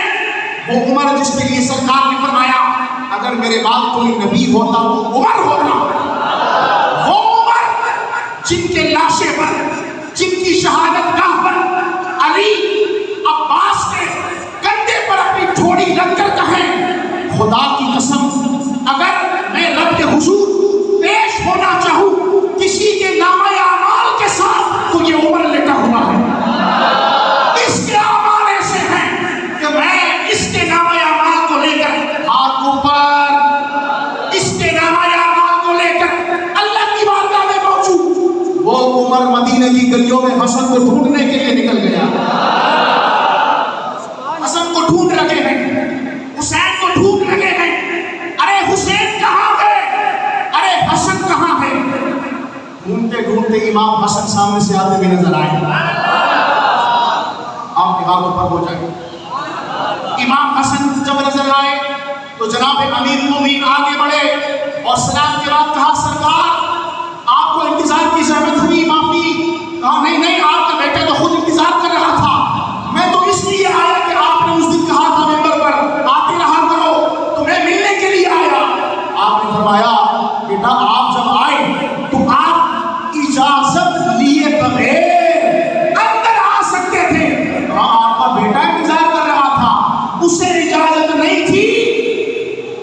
وہ عمر جس کے لیے سرکار نے فرمایا اگر میرے بعد کوئی نبی ہوتا تو عمر ہوتا. وہ عمر جن کے لاشے پر, جن کی شہادت گاہ پر علی عباس کے کندھے پر اپنی جھوڑی رکھ کر کہیں خدا کی قسم اگر میں رب کے حضور پیش ہونا چاہوں کسی کے نامہ اعمال کے ساتھ تو یہ عمر لیٹا ہوا ہے. اس کے اعمال ایسے ہیں کہ میں اس کے نامہ اعمال کو لے کر ہاتھ اوپر, اس کے نامہ اعمال کو لے کر اللہ کی بارگاہ میں پہنچوں. وہ عمر مدینے کی گلیوں میں حسن کو ڈھونڈنے کے لیے نکل گیا. حسن کو ڈھونڈ رہے ہیں, حسین کو ڈھونڈ رہے ہیں. ارے حسین کہاں ہے, ارے حسن کہاں ہے. ڈھونڈتے ڈھونڈتے امام حسن سامنے سے آتے ہوئے نظر آئے. آپ کے ہاتھوں پر ہو جائے. امام حسن جب نظر آئے تو جناب امیر المومنین آگے بڑھے اور سلام کے بعد کہا سرکار آپ کو انتظار کی زحمت ہوئی, معافی. کہا نہیں نہیں آپ کا بیٹا تو خود انتظار کر رہا تھا, میں تو اس لیے آیا کہ آپ نے اس دن کہا تھا ممبر پر آتے رہا کرو تو میں ملنے کے لیے آیا. آپ نے فرمایا بیٹا آپ جب آئے تو آپ اجازت لیے بغیر اندر آ سکتے تھے. کہا آپ کا بیٹا انتظار کر رہا تھا, اسے اجازت نہیں تھی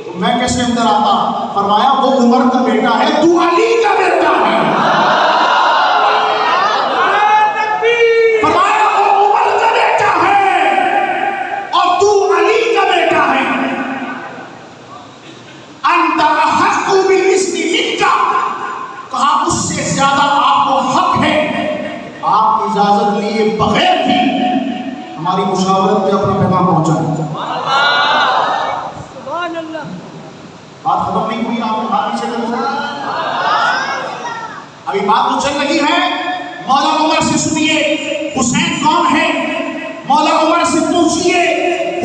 تو میں کیسے اندر آتا. فرمایا وہ عمر کا بیٹا ہے, تو علی کا بیٹا ہے. فرمایا وہ عمر کا بیٹا ہے اور تو علی کا بیٹا ہے. انت احق بالاسم منک, کہا اس سے زیادہ آپ کو حق ہے. آپ اجازت لیے بغیر بھی ہماری مشاورت پہ اپنا پیغام پہنچائیں. بات ختم نہیں ہوئی, آپ کو ہاتھ پیچھے کر ابھی بات تو چل رہی ہے. مولا عمر سے سنیے حسین کون ہے, مولا عمر سے پوچھئے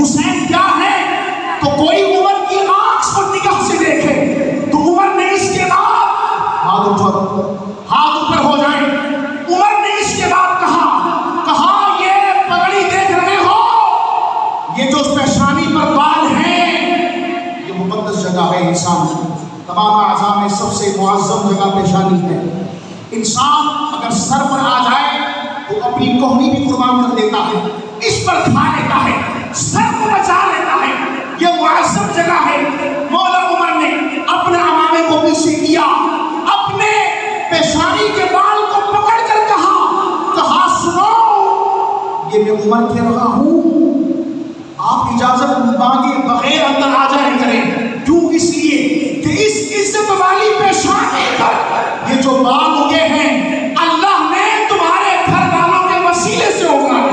حسین کیا ہے. تو کوئی عمر کی آنکھ پر نگاہ سے دیکھے تو عمر نے اس کے بعد ہاتھ اوپر ہو جائیں. عمر نے اس کے بعد کہا یہ پگڑی دیکھ رہے ہو, یہ جو پیشانی پر بال ہیں یہ مقدس جگہ ہے. انسان تمام اعضاء میں سب سے معظم جگہ پیشانی ہے. انسان اگر سر پر آ جائے تو اپنی کوہنی بھی قربان کر دیتا ہے, اس پر کھا لیتا ہے. سر کو بچا لیتا ہے. یہ معذب جگہ ہے. مولا عمر نے اپنے امامے کو پیچھے کیا, اپنے پیشانی کے بال کو پکڑ کر کہا سنو, یہ میں عمر کہہ رہا ہوں, آپ اجازت مانگے بغیر اندر آ جائیں کریں. کیوں؟ اس لیے کہ اس عزت والی پیشانی پر یہ جو بال اگے ہیں اللہ نے تمہارے گھر والوں کے وسیلے سے اگائے.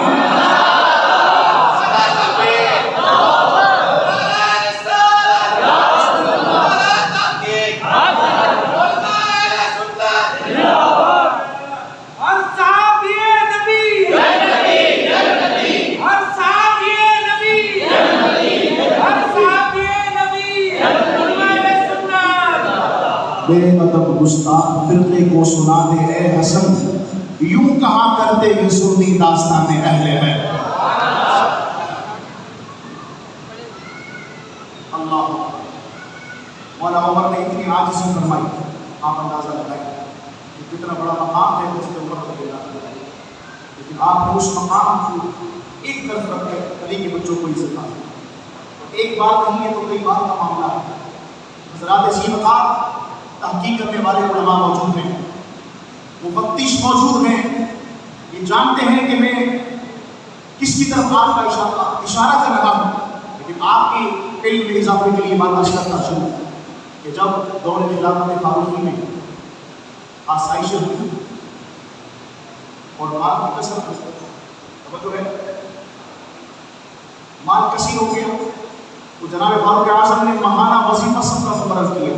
بے ادب گستاخ فرقے کو سنا دے اے حسن, یوں کہا کرتے یہ سنی داستان اہل بیت. اللہ مولا عمر نے اتنی عاجزی فرمائی, آپ اندازہ لگائیں کہ کتنا بڑا مقام ہے اس کے عمر رضی اللہ عنہ, لیکن آپ نے اس مقام کو ایک طرف رکھ کے علی کے بچوں کو عزت دی. ایک بات نہیں ہے تو کئی بات کا معاملہ ہے. حضرات ذی وقار تحقیق کرنے والے علماء موجود ہیں, مفتش موجود ہیں, یہ جانتے ہیں کہ میں کس کی طرف آپ کا اشارہ کر رہا ہوں, لیکن آپ کے علم میں اضافے کے لیے بات عرض کرنا شروع کہ جب دور خلافت فاروقی میں آسائشیں ہوئی اور مال کی کثرت توجہ ہے, مال کثیر ہو گیا, تو جناب فاروق اعظم نے ماہانہ وظیفہ سب کا مقرر کیا.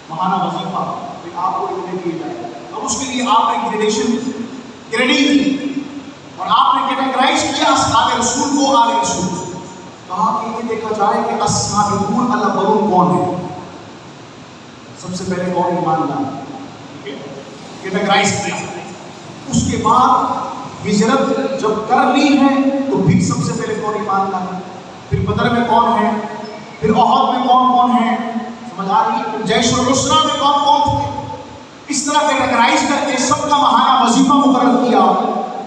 ماہانہ وظیفہ پھر آپ کو اتنے دیے جائے, اور اس کے لیے آپ نے گریڈنگ کی اور آپ نے کیٹیگرائز کیا اصحاب رسول کو, آل رسول. کہا کہ یہ دیکھا جائے کہ السابقون الاولون کون ہے, سب سے پہلے کون ایمان لایا, کیٹیگرائز کیا. اس کے بعد ہجرت جب کر لی ہے تو پھر سب سے پہلے کون ایمان لایا, پھر بدر میں کون ہے, پھر احد میں کون ہے, سمجھ آ رہی, جیش العسرہ میں کون تھے. اس طرح کیٹیگرائز کر کے سب کا ماہانہ وظیفہ مقرر کیا.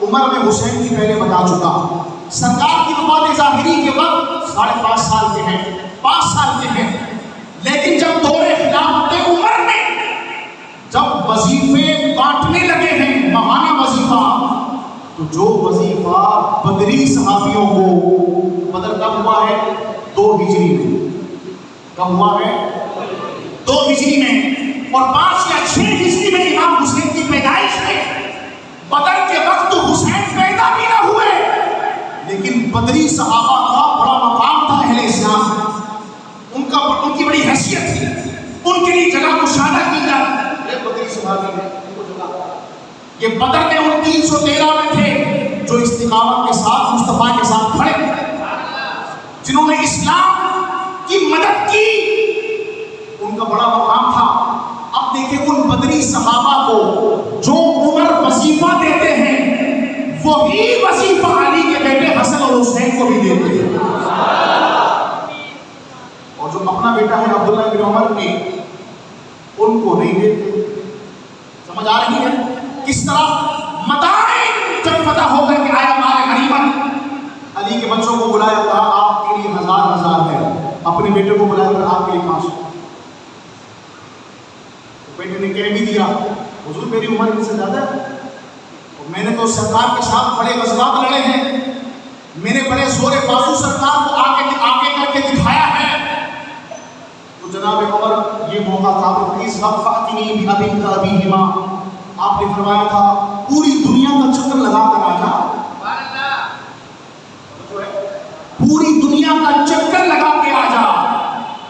عمر میں حسین کی پہلے بتا چکا, سرکار کی وفات ظاہری کے وقت 5.5 سال کے ہیں, 5 سال کے ہیں, لیکن جب دور خلافت عمر میں جب وظیفے بانٹنے لگے ہیں ماہانہ وظیفہ, تو جو وظیفہ بدری صحابیوں کو, بدر کب ہوا ہے 2 ہجری میں, کب ہوا ہے 2 ہجری میں, اور 5 یا 6 ہجری میں امام حسین کی پیدائش ہے. بدر کے وقت تو حسین پیدا بھی نہ ہوئے, لیکن بدری صحابہ کا بڑا مقام تھا اہل اسلام میں, ان کی بڑی حیثیت تھی, ان کے لیے جگہ مشاہدہ کی جائے. یہ بدری صحابی ہے, یہ بدر میں ان 313 میں تھے جو استقامت کے ساتھ مصطفیٰ کے ساتھ کھڑے, جنہوں نے اسلام کی مدد کی, ان کا بڑا مقام تھا. اب دیکھیں ان بدری صحابہ کو جو عمر وظیفہ دیتے ہیں, وہی وظیفہ علی کے بیٹے حسن اور حسین کو بھی دیتے ہیں, اور جو اپنا بیٹا ہے عبداللہ بن عمر نے ان کو نہیں دیتے. سمجھ آ رہی ہے کس طرح مدائن جب فتح ہو کر کے آیا مال غنیمت, علی کے بچوں کو بلایا, کہا آپ کے لیے 1000 ہے, اپنے بیٹے کو بلایا کر آپ کے لیے 500. بیٹے نے کہہ بھی دیا حضور میری عمر ان سے زیادہ ہے, اور میں نے تو سرکار کے ساتھ بڑے غزوات لڑے ہیں, میں نے بڑے زور بازو سرکار کو آگے کر کے دکھایا ہے. تو جناب عمر یہ موقع تھا کہ پلیز فاتنی بابی ابیہما, آپ نے فرمایا تھا پوری دنیا کا چکر لگا کر آ جا, پوری دنیا کا چکر لگا کے آ جا,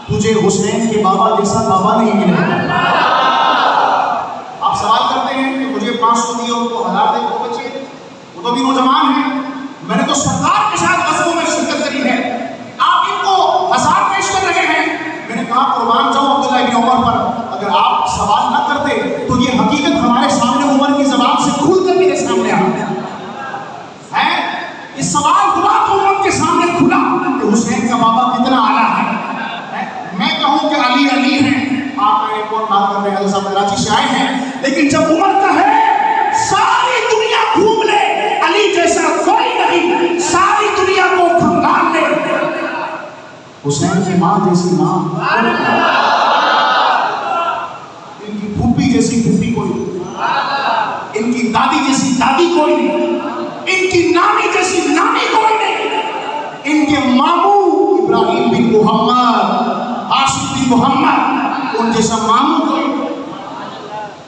تجھے حسین کے بابا جیسا بابا نہیں ملے. آپ سوال کرتے ہیں کہ مجھے 500 دیے, ان کو 1000 دے, وہ بچے وہ تو بھی نوجوان ہیں, میں نے تو سرکار کے ساتھ غزووں میں شرکت کری ہے, آپ ان کو 1000 پیش کر رہے ہیں. میں نے کہا قربان جاؤں عبداللہ بن عمر پر, اگر آپ سوال نہ کرتے تو یہ حقیقت ہمارے سامنے عمر کی زبان سے کھل کر میرے سامنے آ ہے. یہ سوال ہوا تو عمر کے سامنے کھلا کہ حسین کا بابا کتنا اعلیٰ ہے. میں کہوں کہ علی علی ہیں, آپ میرے کو بات کر رہے ہیں, حضرت صاحب کراچی سے آئے ہیں, لیکن جب عمر کا ہے ساری دنیا گھوم لے علی جیسا حسین کی ماں جیسی ماں، ان کی پھوپھی جیسی پھوپھی کوئی نہیں، ان کی دادی جیسی دادی کوئی نہیں، ان کی نانی جیسی نانی کوئی نہیں، ان کے ماموں ابراہیم بن محمد، ہاشم بن محمد، ان جیسا ماموں کوئی نہیں۔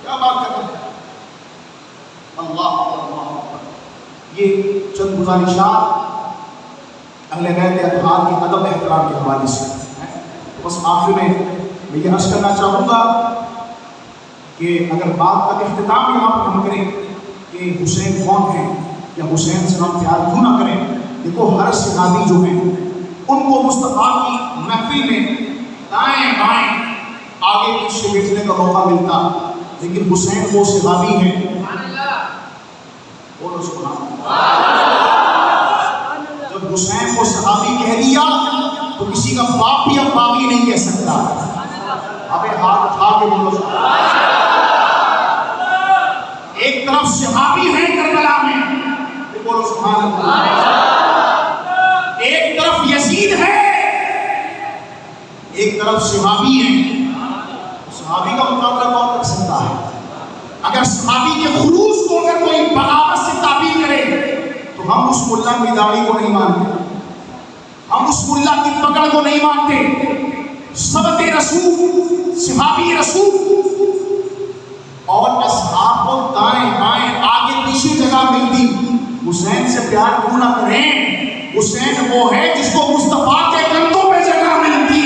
کیا بات کر رہے ہیں؟ اللہ اکبر۔ یہ چند گزارشات اہل بیت اطہار کے ادب احترام کے حوالے سے بس آخر میں یہ عرض کرنا چاہوں گا کہ اگر بات کا اختتام یہاں پر ہم کریں کہ حسین کون ہیں یا حسین سے ہم پیار کیوں نہ کریں، دیکھو ہر صحابی جو ہیں ان کو مصطفیٰ کی محفل میں دائیں بائیں آگے پیچھے بیٹھنے کا موقع ملتا، لیکن حسین وہ صحابی ہیں، بولو سبحان اللہ، جب حسین کو صحابی کہہ دیا تو کسی کا باپ بھی اب باقی نہیں کہہ سکتا۔ ابے ہاتھ اٹھا کے بولو سبحان اللہ۔ ایک طرف صحابی ہیں کربلا میں، بولو سبحان اللہ، ایک طرف یزید ہے، ایک طرف صحابی ہیں۔ صحابی کا مقابلہ کون کر سکتا ہے؟ اگر صحابی کے خلوص کو اگر کوئی بغاوت سے تعبیر کرے تو ہم اس ملا کی داڑھی کو نہیں مانتے، ہم اس ملا کی پکڑ کو نہیں مانتے۔ سبت رسول، صحابی رسول اور اصحاب کو دائیں بائیں آگے پیچھے جگہ ملتی، حسین سے پیار کیوں نہ کریں؟ حسین وہ ہے جس کو مصطفیٰ کے کندھوں پہ جگہ ملتی،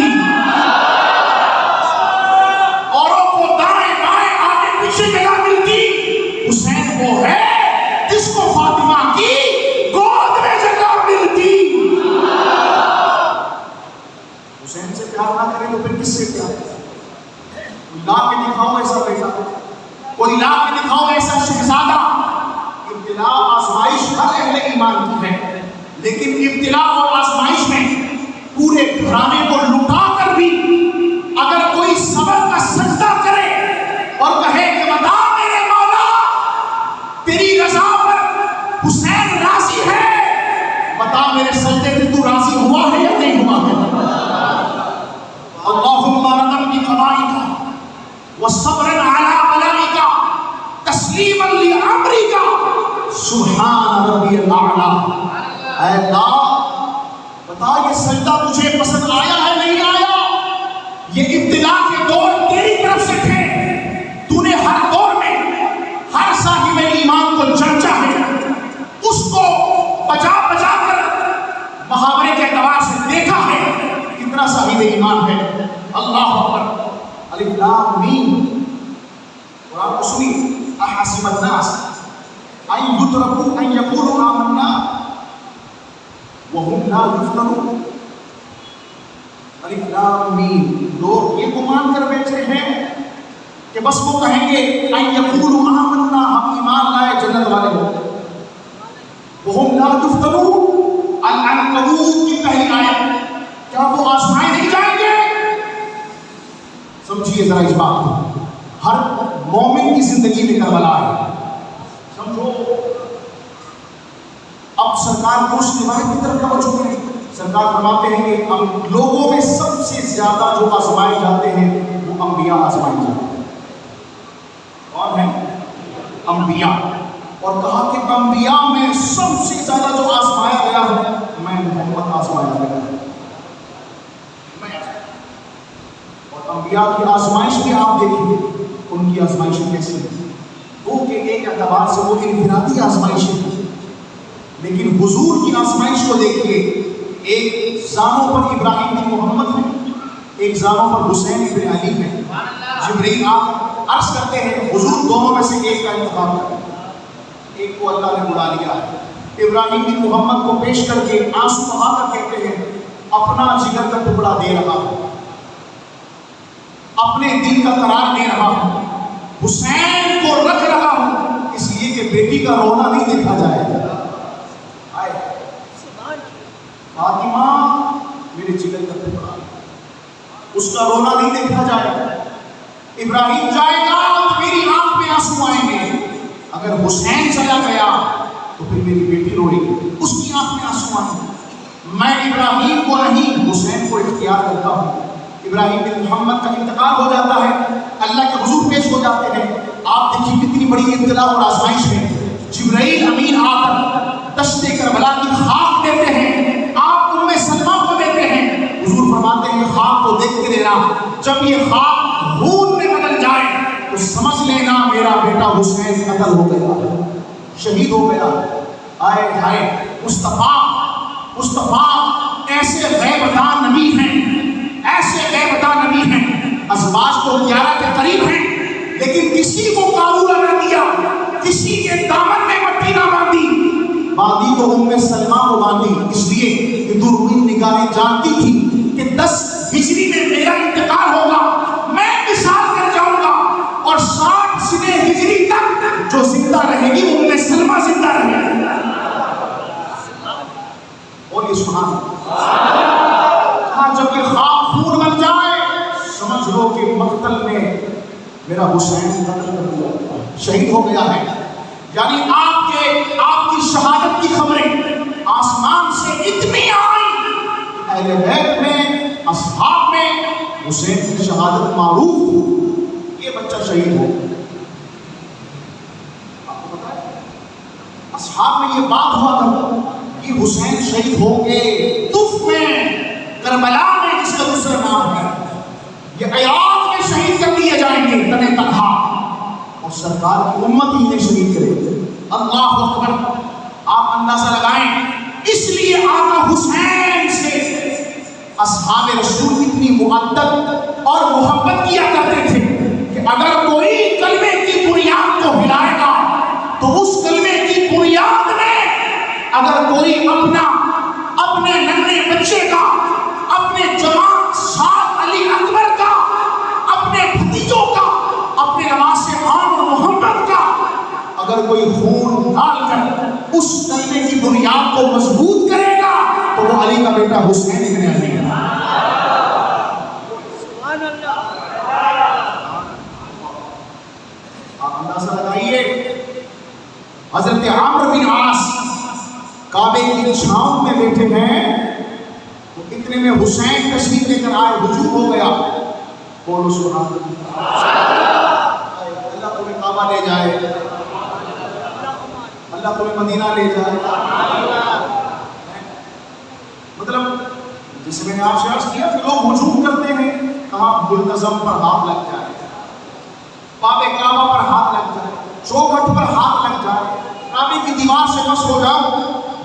اوروں کو دائیں بائیں آگے پیچھے جگہ ملتی، حسین وہ ہے جس کو فاطمہ کی گود میں جگہ ملتی۔ حسین سے پیار نہ کرے تو پھر کس سے پیار کرے؟ کوئی لا کے دکھاؤ ایسا بیٹا، کوئی لا کے دکھاؤ ایسا شہزادہ۔ ابتلا آزمائش ہر اہل ایمان کی ہے، لیکن ابتلا اور آزمائش میں پورے گھرانے کو لٹا کر بھی اگر کوئی صبر کا سجدہ کرے اور کہے کہ بتا میرے مولا تیری رضا پر حسین راضی ہے، بتا میرے سجدے سے تو راضی ہوا ہے یا نہیں ہوا ہے؟ اللہم رضا بقضائک وصبرا علی بلائک تسلیما لامرک سبحان ربی الاعلی۔ اے اللہ بتا یہ سجدہ تجھے پسند آیا ہے نہیں آیا؟ یہ ابتلا کے دور تیری طرف سے تھے، تو نے ہر دور میں ہر صاحب ایمان کو جانچا ہے، اس کو بجا بجا کر محاورے کے اعتبار سے دیکھا ہے کتنا صاحب ایمان ہے۔ اللہ اکبر۔ الف لام میم، قرآن کو سنی، احسب الناس ان یترکوا ان یقولوا آمنا وهم لا یفتنون۔ الف لام میم، لوگ یہ گمان کر بیٹھے ہیں کہ بس وہ کہیں گے ان یقولوا آمنا، ہم ایمان لائے جنت والے ہو، وهم لا یفتنون۔ العنکبوت کی پہلی آیت، کیا وہ آزمائے نہیں جائیں گے؟ سمجھیے ذرا اس بات کو، ہر مومن کی زندگی میں کربلا ہے، سمجھو۔ اب سرکار کو اس روایت کی طرف توجہ کریں، سرکار فرماتے ہیں کہ ہم لوگوں میں سب سے زیادہ جو آزمائے جاتے ہیں وہ انبیاء آزمائے جاتے ہیں۔ کون ہیں؟ انبیاء۔ اور کہا کہ انبیاء میں سب سے زیادہ جو آزمایا گیا ہے میں محمد آزمایا گیا ہے۔ اور انبیاء کی آزمائش بھی آپ دیکھیں ان کی آزمائشیں کیسی ہیں، وہ کہ ایک اعتبار سے وہ انفرادی آزمائشیں ہیں، لیکن حضور کی آزمائش کو دیکھیے، ایک زانوں پر ابراہیم بن محمد ہے، ایک زانوں پر حسین بن علی ہے۔ جبرائیل آپ عرض کرتے ہیں حضور دونوں میں سے ایک کا انتخاب کریں، ایک کو اللہ نے بلا لیا ہے۔ ابراہیم بن محمد کو پیش کر کے آنسو بہا کر کہتے ہیں اپنا جگر کا ٹکڑا دے رہا ہوں، اپنے دل کا قرار دے رہا ہوں، حسین کو رکھ رہا ہوں اس لیے کہ بیٹی کا رونا نہیں دیکھا جائے۔ فاطمہ میرے جگر کا ٹکڑا، اس کا رونا نہیں دیکھا جائے۔ ابراہیم جائے گا تو میری آنکھ میں آنسو آئیں گے، اگر حسین چلا گیا تو پھر میری بیٹی روئے گی، اس کی آنکھ میں آنسو آئیں گے۔ میں ابراہیم کو نہیں حسین کو اختیار کرتا ہوں۔ ابراہیم بن محمد کا انتقال ہو جاتا ہے، اللہ کے حضور پیش ہو جاتے ہیں۔ آپ دیکھیے کتنی بڑی ابتلا اور آزمائش ہے۔ جبرائیل امین آ کر دشت کربلا کی خاک دیتے ہیں، آپ ام سلمہ کو دیتے ہیں۔ حضور فرماتے ہیں خاک کو دیکھ کے لینا، جب یہ خاک خون میں بدل جائے تو سمجھ لینا میرا بیٹا حسین قتل ہو گیا، شہید ہو گیا۔ آئے ہائے مصطفیٰ ایسے غیب دان نبی ہیں، ایسے غیب دان نبی ہیں، ازواج تو 11 کے قریب ہیں، لیکن کسی کو قابو نہ کیا، کسی کے دامن میں مٹی نہ باندھی تو ام سلمہ کو باندھی، اس لیے کہ دوربین نگاہیں جانتی تھی کہ 10 ہجری میں میرا انتقال ہوگا، میں مثال کر جاؤں گا، اور 60 سنیں ہجری تک جو زندہ رہے گی ام سلمہ زندہ رہے گی۔ بولیے سبحان اللہ۔ ہاں جب یہ خاک خون بن جائے سمجھ لو کہ مقتل میں میرا حسین قتل کر دیا، شہید ہو گیا ہے۔ یعنی آپ کی شہادت کی خبریں آسمان سے اتنی آئیں کہ اہل بیت میں، اصحاب میں حسین کی شہادت معروف تھی، یہ بچہ شہید ہو۔ آپ کو پتا ہے اصحاب میں یہ بات ہوا تھا کہ حسین شہید ہوں گے، طف میں، کربلا میں، جس کا دوسرا نام ہے، یہ عیاض میں شہید کر دیے جائیں گے تنہ تنہا، اور سرکار کی امت ہی انہیں شہید کرے گی۔ اللہ اکبر۔ آپ اندازہ لگائیں، اس لیے آقا حسین سے اصحاب رسول اتنی مؤدب اور محبت کیا کرتے تھے کہ اگر کوئی کلمے کی بنیاد کو ہلائے گا تو اس کلمے کی بنیاد میں اگر کوئی اپنے ننھے بچے کا، اپنے جوان سعد علی اکبر کا، اپنے بھتیجوں کا، اپنے نواز عام محمد کا اگر کوئی خون ڈال کر اس کلمے کی بنیاد کو مضبوط کرے گا تو وہ علی کا بیٹا حسین ابن علی ہے۔ سبحان اللہ۔ آپ اندازہ لگائیے، حضرت عمرو بن عاص کعبے کی چھاؤں میں بیٹھے ہیں تو اتنے میں حسین تشریف لے کر آئے، ہجوم ہو گیا۔ بولو سبحان اللہ۔ اللہ تمہیں کعبہ لے جائے، اللہ تمہیں مدینہ لے جائے۔ مطلب جسے میں نے آپ سے عرض کیا کہ لوگ ہجوم کرتے ہیں، کہاں ملتزم پر ہاتھ لگ جائے، باب کعبہ پر ہاتھ لگ جائے، چوکھٹ پر ہاتھ لگ جائے، کعبے کی دیوار سے مس ہو جاؤ،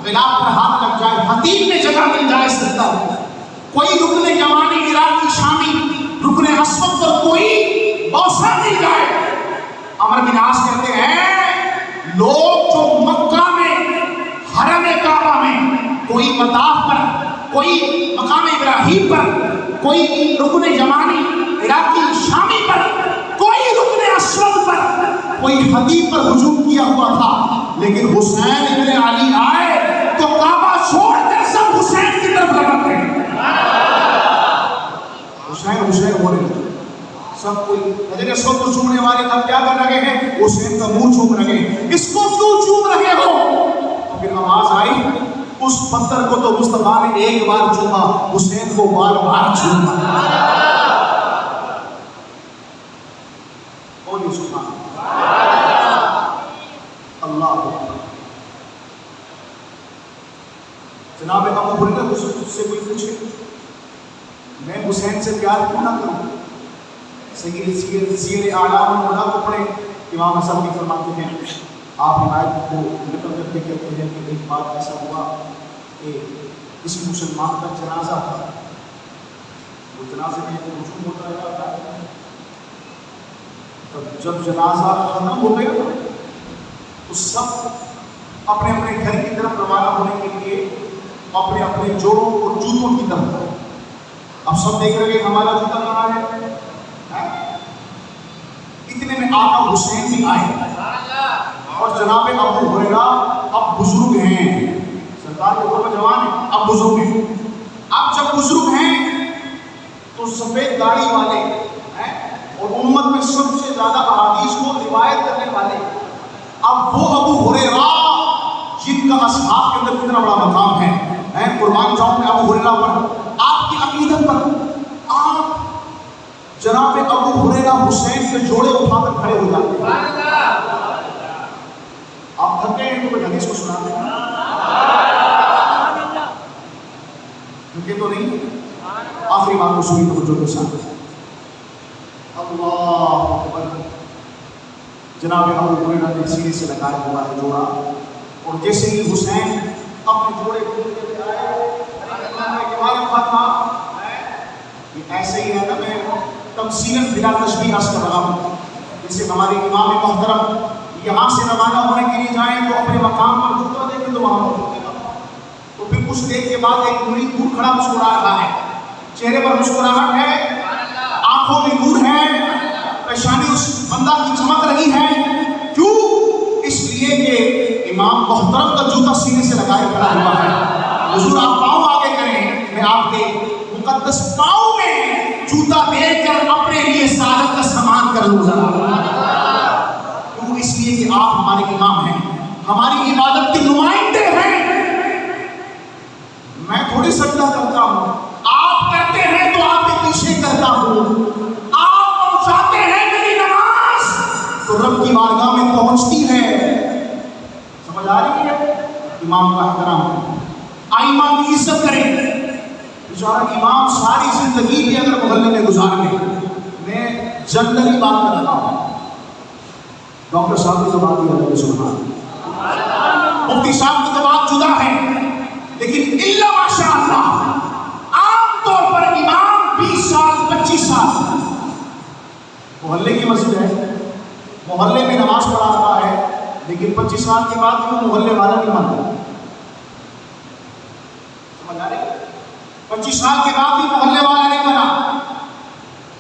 غلاف پر ہاتھ لگ جائے، حتیم میں جگہ مل جائے، سجدہ ہو جائے، کوئی رکن یمانی عراقی شامی رکن اسود پر کوئی بوسہ مل جائے۔ عمرو بن عاص کہتے ہیں لوگ جو مکہ میں حرم کعبہ میں کوئی مطاف پر، کوئی مقام ابراہیم پر، کوئی رکن یمانی عراقی شامی پر، کوئی رکن اسود پر، کوئی حتیم پر ہجوم کیا ہوا تھا، لیکن حسین ابن علی آئے تو کعبہ چھوڑ کر سب حسین کی طرف لپک گئے۔ حسین ہونے لگے، سب کوئی نظر اسود کو چومنے والے اب کیا کر رہے ہیں؟ حسین کا منہ چوم رہے ہیں۔ اس کو کیوں چوم رہے ہو؟ تو پھر آواز آئی، اس پتھر کو تو مصطفیٰ نے ایک بار چوما، حسین کو بار بار چوما۔ بولیے سبحان اللہ۔ جناب ابو ہریرہ سے کوئی پوچھے میں حسین سے پیار کیوں نہ کروں؟ سیر اعلام مولا کو پڑھیں، امام حسن بھی فرماتے ہیں، آپ روایت کو نقل کرتے کہتے ہیں کہ ایک بات ایسا ہوا کہ کسی مسلمان کا جنازہ تھا، وہ جنازے میں ہجوم ہوتا ہے، جب جنازہ ختم ہو گیا تو سب اپنے اپنے گھر کی طرف روانہ ہونے کے لیے اپنے اپنے جوڑوں اور جوتوں کی طرف۔ اب سب دیکھ رہے ہیں ہمارا جوتا کہاں ہے؟ اتنے میں آقا حسین بھی آئے اور جناب ابو ہریرہ اب بزرگ ہیں، سرکار کے دور میں جوان ہیں، اب بزرگ ہیں۔ اب جب بزرگ ہیں تو سفید داڑھی والے اور امت میں سب سے زیادہ احادیث کو روایت کرنے والے، اب وہ ابو ہریرہ جن کا اصحاب کے اندر کتنا بڑا مقام ہے، میں قربان جاؤں گا ابو ہریرہ پر, آپ کی عقیدت پر. آپ جناب ابو ہریرہ حسین کے جوڑے اٹھا کر کھڑے ہو جاتے ہیں. آپ تھکے ہیں تو کوئی حدیث کو سناتے ہیں, تھکے تو نہیں. آخری بات کو سنی توجہ کے ساتھ. اللہ اکبر. جناب ابو ہریرہ نے سینے سے لگایا ہوا ہے جوڑا, اور جیسے ہی حسین اپنے جوڑے کھولتے ہوئے آئے, یہ ایسے ہی ہے نا, میں تمثیلاً بلا تشبیہ عرض کر رہا ہوں. جیسے ہمارے امام محترم یہاں سے روانہ ہونے کے لیے جائیں تو اپنے مقام پر جوتا دیں گے تو وہاں پر جوتے گا, تو پھر کچھ دیر کے بعد ایک مرید دور کھڑا مسکرا رہا ہے, چہرے پر مسکراہٹ ہے, آنکھوں میں نور ہے, پیشانی اس بندہ کی چمک رہی ہے. کیوں؟ اس لیے کہ امام محترم کا جوتا سینے سے لگائے کھڑا ہوا ہے. حضور آپ پاؤں آگے کریں, میں آپ کے مقدس پاؤں میں جوتا دے کر اپنے لیے سعادت کا سامان کر لوں ذرا. کیوں؟ اس لیے کہ آپ ہمارے امام ہیں, ہماری عبادت کے نمائندے ہیں. میں تھوڑی سجدہ کرتا ہوں, آپ کرتے ہیں تو آپ کے پیچھے کرتا ہوں. آپ پہنچاتے ہیں میری نماز تو رب کی بارگاہ میں پہنچتی ہے. سمجھ آ رہی ہے؟ امام کا احترام کریں, ائمہ کی عزت کریں. بیچارہ امام ساری زندگی بھی اگر محلے میں گزار لیں, میں جنرلی بات کر رہا ہوں, ڈاکٹر صاحب کی تو بات ہی الگ ہے, سبحان اللہ, مفتی صاحب کی تو بات جدا ہے, لیکن الا ماشاء اللہ عام طور پر امام 20 سال 25 سال محلے کی مسجد ہے, محلے میں نماز پڑھا رہا ہے, لیکن 25 سال کے بعد وہ محلے والا نہیں مانتا. سمجھ آ رہی ہے؟ 25 سال کے بعد بھی محلے والا نہیں بنا.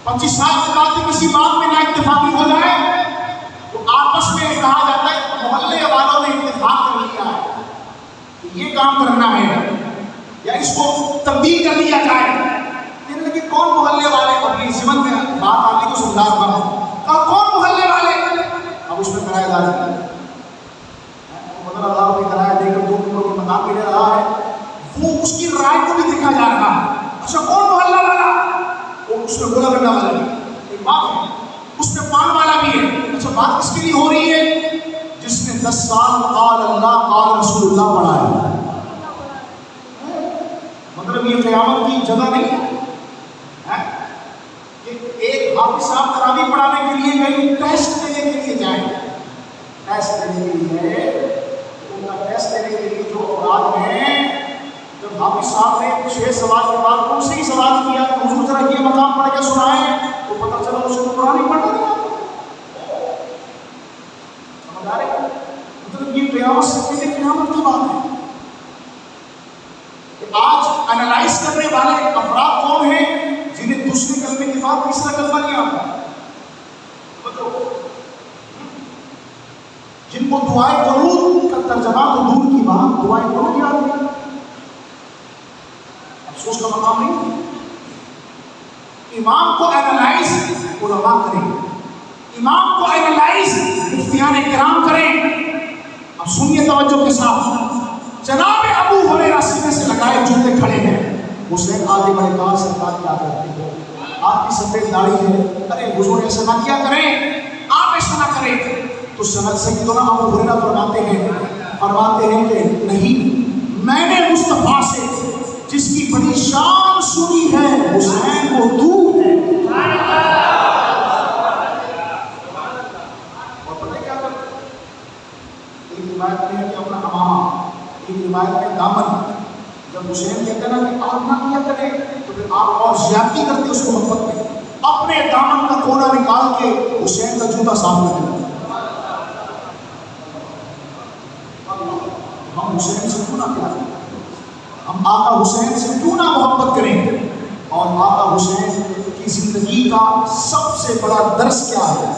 25 سال کے بعد بھی کسی بات میں نہ اتفاقی ہو جائے تو آپس میں کہا جاتا ہے محلے والوں نے اتفاق کر لیا ہے کہ یہ کام کرنا ہے یا اس کو تبدیل کر دیا جائے. کہنے لگے کون محلے والے؟ اپنی ذمن میں بات آگے تو سمجھا رہا ہوں. کہا کون محلے والے؟ اب اس میں کرایہ دار 15,000 روپئے کرایہ دے کر 2 کمروں کے مکان میں لے رہا ہے, وہ اس کی رائے کو بھی دیکھا جا رہا ہے. اچھا کون محلہ والا؟ وہ اس میں گولا گنڈا والا بھی ایک بات ہے, اس میں پان والا بھی ہے. اچھا بات کس کے لیے ہو رہی ہے؟ جس نے 10 سال قال اللہ قال رسول اللہ پڑھا ہے. مطلب یہ قیامت کی جگہ نہیں ہے کہ ایک حافظ صاحب تراویح پڑھانے کے لیے کہیں ٹیسٹ دینے کے لیے جائیں. ٹیسٹ دینے کے لیے, ان کا ٹیسٹ دینے کے لیے جو اولاد ہیں, جب حافظ صاحب نے 6 سوال کے بعد ان سے ہی سوال کیا کہ حضور ذرا یہ مقام پڑھ کے سنائیں, تو پتہ چلا اس کو قرآن ہی پڑھنا نہیں آتا. سمجھ آ رہی ہے؟ مطلب یہ قیامت سے پہلے قیامت کی بات ہے. آج انالائز کرنے والے افراد کون ہیں جنہیں دوسرے کلمے کے بعد تیسرا کلمہ نہیں آتا, جن کو دعائے قنوت کا ترجمہ تو دور کی بات دعائے قنوت یاد نہیں. افسوس کا مقام نہیں. امام کو اینالائز علماء کریں, امام کو اینالائز مفتیان کرام کریں. اب سنیے توجہ کے ساتھ. جناب ابو ہریرہ سینے سے لگائے جوتے کھڑے ہیں. حسین آگے بڑے کہا سرکار کیا کرتے ہیں, آپ کی سفید داڑھی ہے, ارے حضور ایسا نہ کیا کریں, آپ ایسا نہ کریں. تو سیدنا ابو ہریرہ فرماتے ہیں کہ نہیں, میں نے مصطفیٰ سے جس کی بڑی شان سنی ہے حسین کو تو ہے. اور پتہ کیا کرتے ہیں, ایک روایت میں ہے کہ اپنا امامہ, ایک روایت میں دامن. جب حسین کہتے ہیں نا کہ آپ نہ کیا کریں تو پھر آپ اور زیادتی کرتے اس کو محبت میں, اپنے دامن کا کونا نکال کے حسین کا جوتا صاف کرنے لگے. ہم حسین سے کیوں نہ پیار کریں, ہم آقا حسین سے کیوں نہ محبت کریں. اور آقا حسین کی زندگی کا سب سے بڑا درس کیا ہے؟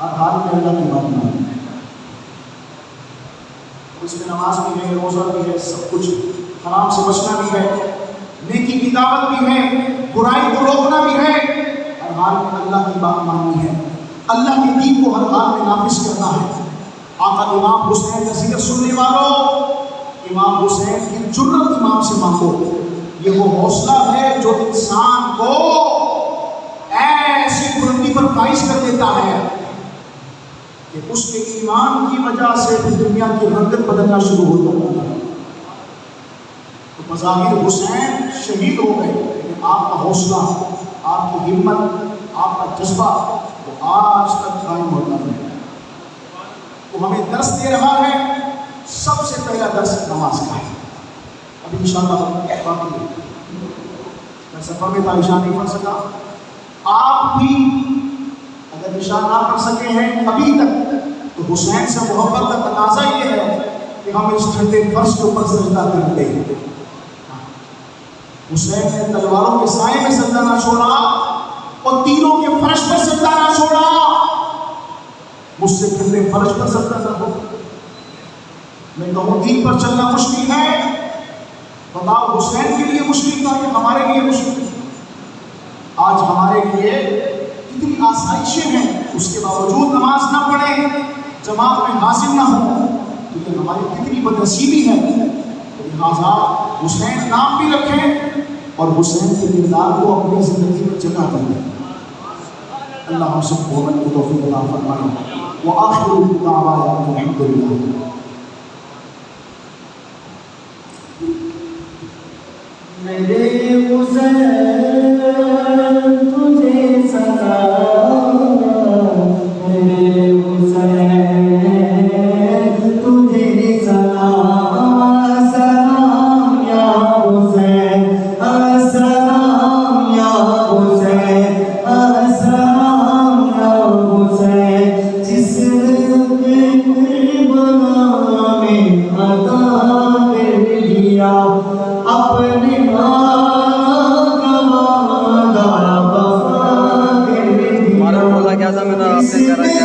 ہر حال میں اللہ کی بات ماننا. اس میں نماز بھی ہے, روزہ بھی ہے, سب کچھ. حرام سے بچنا بھی ہے, نیکی کی دعوت بھی ہے, برائی کو روکنا بھی ہے. ہر حال میں اللہ کی بات ماننی ہے, اللہ کے دین کو ہر حال میں نافذ کرنا ہے. آقا امام حسین کا ذکر سننے والوں, امام حسین کی جرت امام سے مانگو. یہ وہ حوصلہ ہے جو انسان کو ایسی بلندی پر فائز کر دیتا ہے کہ اس کے ایمان کی وجہ سے دنیا کی رنگت بدلنا شروع ہو جاتا ہے. تو بظاہر حسین شہید ہو گئے، لیکن آپ کا حوصلہ، آپ کی ہمت، آپ کا جذبہ وہ آج تک قائم ہوتا ہے. وہ ہمیں درس دے رہا ہے. سب سے پہلا درس نماز کا ہے. ابھی انشاءاللہ میں سفر میں تھا، عشاء نہیں پڑھ سکا. آپ بھی اگر عشاء نہ پڑھ سکے ہیں ابھی تک تو حسین سے محبت کا تقاضا یہ ہے کہ ہم اس ٹھنڈے فرش کے اوپر سجدہ کر دیں. حسین نے تلواروں کے سائے میں سجدہ نہ چھوڑا اور تیروں کے فرش پر سجدہ نہ چھوڑا. مجھ سے ٹھنڈے فرش پر سجدہ نہ ہو. میں کہوں دین پر چلنا مشکل ہے، بتاؤ حسین کے لیے مشکل تھا کہ ہمارے لیے مشکل ہے؟ آج ہمارے لیے کتنی آسائشیں ہیں، اس کے باوجود نماز نہ پڑھیں، جماعت میں حاضر نہ ہوں، لیکن ہماری کتنی بدنصیبی ہے. لہٰذا حسین نام بھی رکھیں اور حسین کے کردار کو اپنی زندگی میں جگہ دیں. اللہ ہم سب کو عمل کی توفیق عطا فرمائے. وآخر دعوانا الحمد للہ.
میرے حسین تجھے سلام، میرے حسین تجھے سلام. سلام یا حسین، السلام یا حسین، السلام یا حسین. جس کے بنا میں عطا کر دیا اپنے
ہمارا بولا کیا تھا میں نے آپ سے کہا